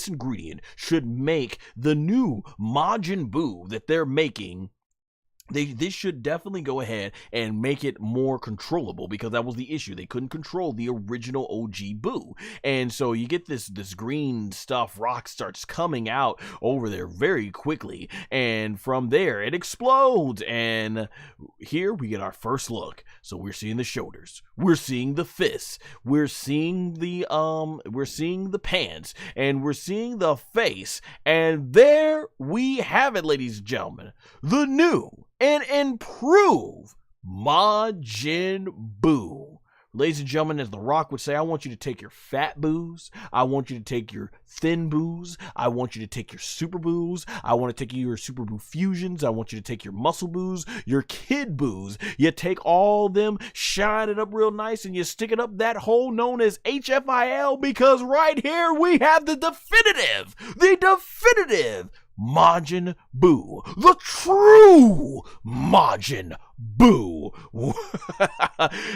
ingredient should make the new Majin Buu that they're making. This should definitely go ahead and make it more controllable, because that was the issue. They couldn't control the original OG Buu. And so you get this green stuff, rock starts coming out over there very quickly. And from there, it explodes. And here we get our first look. So we're seeing the shoulders. We're seeing the fists. We're seeing the pants. And we're seeing the face. And there we have it, ladies and gentlemen. The new and improve Majin Buu. Ladies and gentlemen, as The Rock would say, I want you to take your fat boos. I want you to take your thin boos. I want you to take your super boos. I want to take your super boo fusions. I want you to take your muscle boos, your kid boos. You take all them, shine it up real nice, and you stick it up that hole known as HFIL, because right here we have the definitive Majin Buu, the true Majin Buu.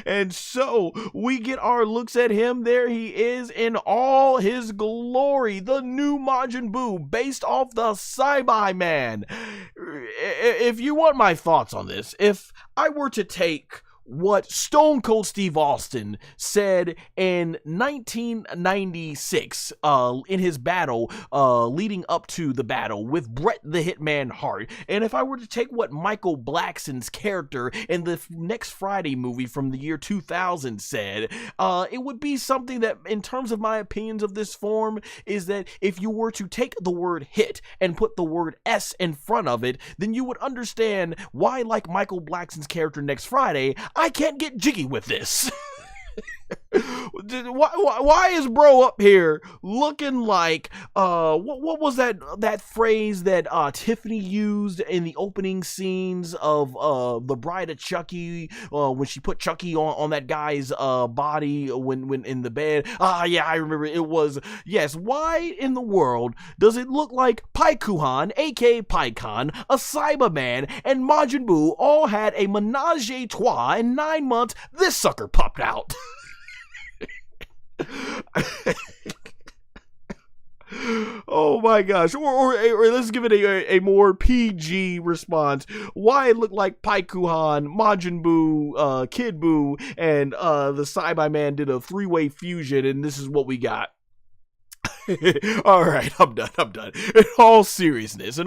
And so we get our looks at him. There he is in all his glory, the new Majin Buu, based off the Cyberman. If you want my thoughts on this, if I were to take what Stone Cold Steve Austin said in 1996 in his battle leading up to the battle with Bret the Hitman Hart, and if I were to take what Michael Blackson's character in the Next Friday movie from the year 2000 said, it would be something that, in terms of my opinions of this form, is that if you were to take the word hit and put the word S in front of it, then you would understand why, like Michael Blackson's character Next Friday, I can't get jiggy with this. Why is bro up here looking like what was that phrase that Tiffany used in the opening scenes of The Bride of Chucky when she put Chucky on that guy's body when in the bed? Yeah, I remember it was, yes. Why in the world does it look like Paikuhan, aka Paikon, a Cyberman, and Majin Buu all had a menage a trois in 9 months? This sucker popped out. Oh my gosh. Or let's give it a more PG response. Why it looked like Paikuhan, Majin Buu, Kid Buu, and the Cyberman did a 3-way fusion, and this is what we got. All right, I'm done. In all seriousness,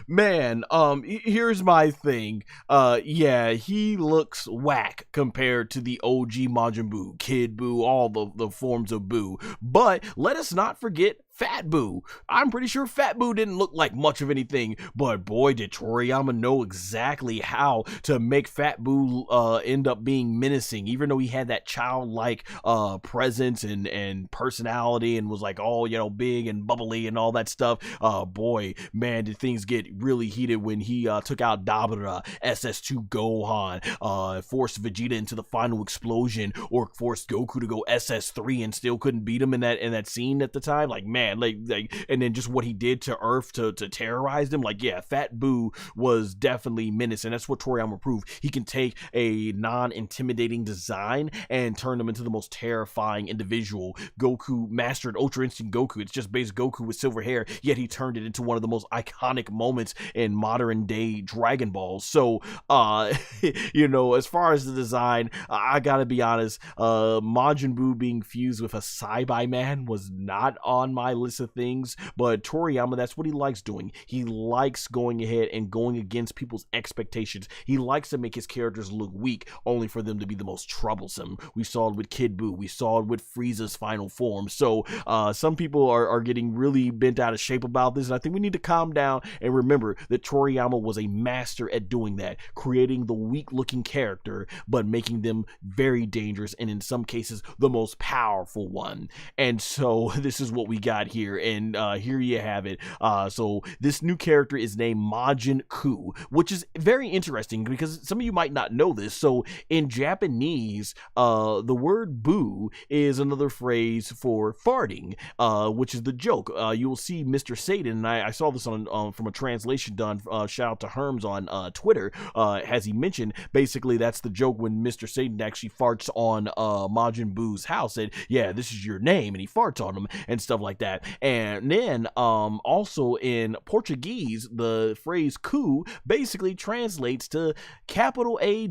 man, here's my thing. Yeah, he looks whack compared to the OG Majin Buu, Kid Buu, all the forms of Buu. But let us not forget Fat Buu. I'm pretty sure Fat Buu didn't look like much of anything, but boy, did Toriyama know exactly how to make Fat Buu end up being menacing, even though he had that childlike presence and personality and was like all, big and bubbly and all that stuff. Boy, man, did things get really heated when he took out Dabura, SS2 Gohan, forced Vegeta into the final explosion, or forced Goku to go SS3 and still couldn't beat him in that scene at the time. Like, man, and then just what he did to Earth to terrorize them. Like, yeah, Fat Buu was definitely menacing. That's what Toriyama proved. He can take a non-intimidating design and turn them into the most terrifying individual. Goku mastered Ultra Instinct Goku. It's just base Goku with silver hair, yet he turned it into one of the most iconic moments in modern day Dragon Ball. So, as far as the design, I gotta be honest, Majin Buu being fused with a Cyberman was not on my list of things, but Toriyama, that's what he likes doing. He likes going ahead and going against people's expectations. He likes to make his characters look weak, only for them to be the most troublesome. We saw it with Kid Buu. We saw it with Frieza's final form. So some people are getting really bent out of shape about this, and I think we need to calm down and remember that Toriyama was a master at doing that, creating the weak-looking character, but making them very dangerous, and in some cases, the most powerful one. And so this is what we got here, and here you have it. So this new character is named Majin Kuu, which is very interesting because some of you might not know this. So in Japanese, the word boo is another phrase for farting, which is the joke. You will see Mr. Satan, and I saw this on from a translation done, shout out to Herms on Twitter, as he mentioned, basically that's the joke when Mr. Satan actually farts on Majin Buu's house, and yeah, this is your name, and he farts on him and stuff like that. And then also in Portuguese, the phrase "ku" basically translates to capital A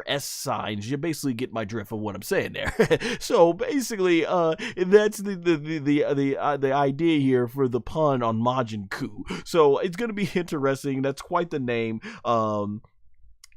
$S signs. You basically get my drift of what I'm saying there. So basically, that's the idea here for the pun on Majin Kuu. So it's gonna be interesting. That's quite the name.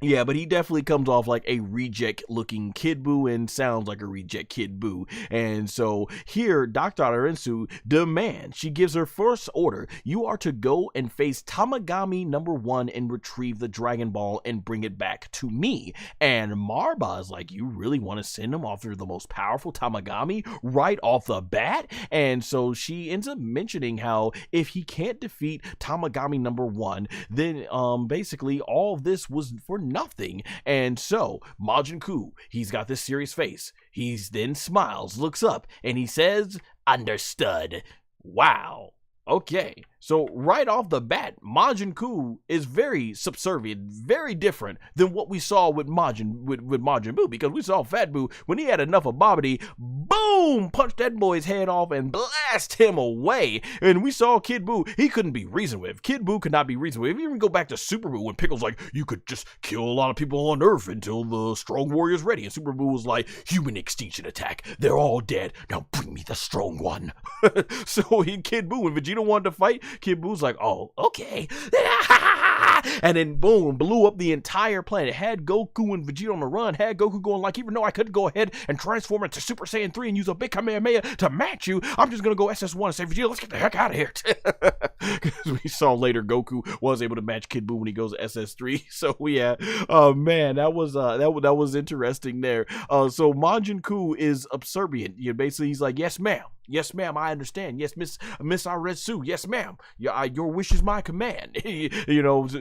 Yeah, but he definitely comes off like a reject looking Kid Buu and sounds like a reject Kid Buu. And so here, Dr. Arinsu demands, she gives her first order: you are to go and face Tamagami number 1 and retrieve the Dragon Ball and bring it back to me. And Marba is like, you really want to send him after the most powerful Tamagami right off the bat? And so she ends up mentioning how if he can't defeat Tamagami number 1, then basically all of this was for nothing. And so Majin Kuu, he's got this serious face. He then smiles, looks up, and he says, "Understood." Wow. Okay. So right off the bat, Majin Kuu is very subservient, very different than what we saw with Majin Buu, because we saw Fat Buu, when he had enough of Bobbity, boom, punch that boy's head off and blast him away. And we saw Kid Buu, he couldn't be reasoned with. Kid Buu could not be reasoned with. If you even go back to Super Buu, when Pickle's like, you could just kill a lot of people on Earth until the strong warrior's ready. And Super Buu was like, human extinction attack. They're all dead. Now bring me the strong one. So Kid Buu, when Vegeta wanted to fight, Kid Buu's like, oh, okay. and then boom, blew up the entire planet. Had Goku and Vegeta on the run. Had Goku going like, even though I could go ahead and transform into Super Saiyan 3 and use a big Kamehameha to match you, I'm just gonna go SS1 and say, Vegeta, let's get the heck out of here. Because we saw later Goku was able to match Kid Buu when he goes SS3. So yeah, man, that was interesting there. So Majin Kuu is subservient. Basically he's like, yes ma'am. Yes, ma'am, I understand. Yes, Miss Arinsu. Yes, ma'am. Your wish is my command.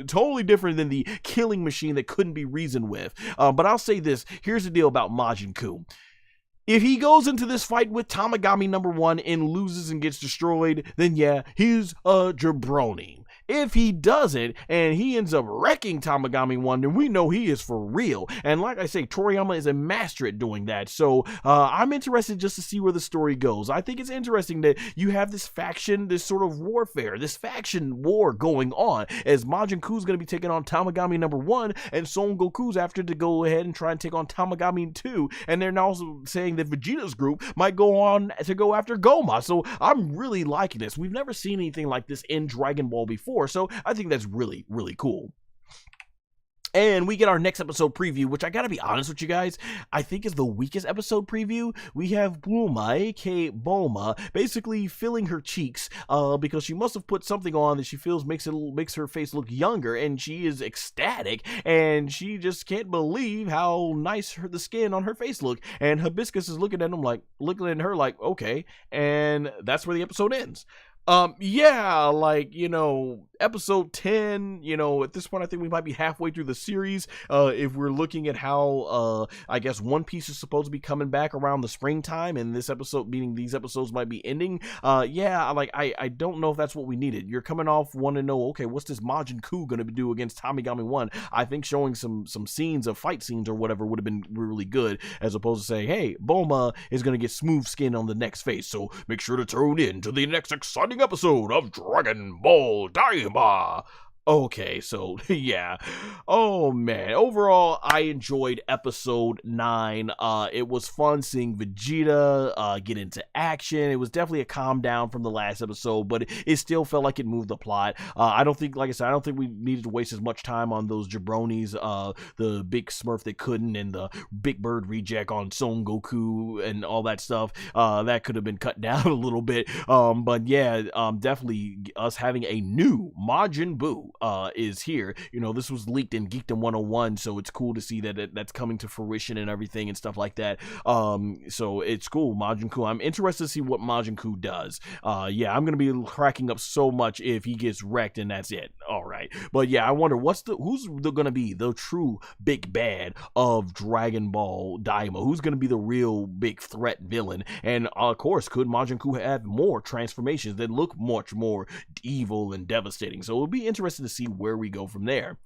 Totally different than the killing machine that couldn't be reasoned with. But I'll say this. Here's the deal about Majin Kuu. If he goes into this fight with Tamagami number 1 and loses and gets destroyed, then yeah, he's a jabroni. If he doesn't, and he ends up wrecking Tamagami 1, then we know he is for real. And like I say, Toriyama is a master at doing that. So I'm interested just to see where the story goes. I think it's interesting that you have this faction, this sort of warfare, this faction war going on, as Majin Kuu's going to be taking on Tamagami number 1, and Son Goku's after to go ahead and try and take on Tamagami 2. And they're now also saying that Vegeta's group might go on to go after Goma. So I'm really liking this. We've never seen anything like this in Dragon Ball before. So I think that's really, really cool. And we get our next episode preview, which I gotta be honest with you guys, I think is the weakest episode preview. We have Bulma, aka Bulma, basically filling her cheeks because she must have put something on that she feels makes her face look younger, and she is ecstatic, and she just can't believe how nice the skin on her face look. And Hibiscus is looking at her like, okay, and that's where the episode ends. Yeah, episode 10, at this point, I think we might be halfway through the series, if we're looking at how, I guess One Piece is supposed to be coming back around the springtime, and this episode, meaning these episodes might be ending. Yeah, I don't know if that's what we needed. You're coming off wanting to know, okay, what's this Majin Kuu gonna do against Tamagami 1? I think showing some scenes of fight scenes or whatever would have been really good, as opposed to saying, hey, Bulma is gonna get smooth skin on the next face, so make sure to tune in to the next exciting episode of Dragon Ball DAIMA. Okay, so yeah. Oh man, overall I enjoyed episode 9. It was fun seeing Vegeta get into action. It was definitely a calm down from the last episode, but it still felt like it moved the plot. I don't think, like I said, I don't think we needed to waste as much time on those jabronis, the big Smurf that couldn't, and the Big Bird reject on Son Goku and all that stuff. That could have been cut down a little bit. But yeah, definitely us having a new Majin Buu is here. This was leaked in Geekdom 101, so it's cool to see that that's coming to fruition and everything and stuff like that. So it's cool. Majin Kuu, I'm interested to see what Majin Kuu does. Yeah, I'm gonna be cracking up so much if he gets wrecked and that's it. All right, but yeah, I wonder who's gonna be the true big bad of Dragon Ball DAIMA? Who's gonna be the real big threat villain? And of course, could Majin Kuu have more transformations that look much more evil and devastating? So it'll be interesting to see where we go from there.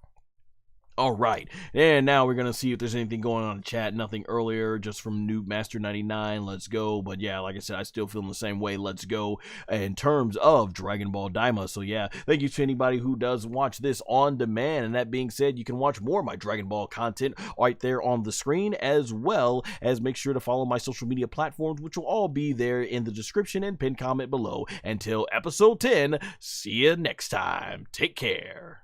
All right, and now we're gonna see if there's anything going on in chat. Nothing earlier, just from Noob Master 99. Let's go. But yeah, like I said, I still feel in the same way. Let's go in terms of Dragon Ball DAIMA. So yeah, thank you to anybody who does watch this on demand. And that being said, you can watch more of my Dragon Ball content right there on the screen, as well as make sure to follow my social media platforms, which will all be there in the description and pinned comment below. Until episode 10, see you next time. Take care.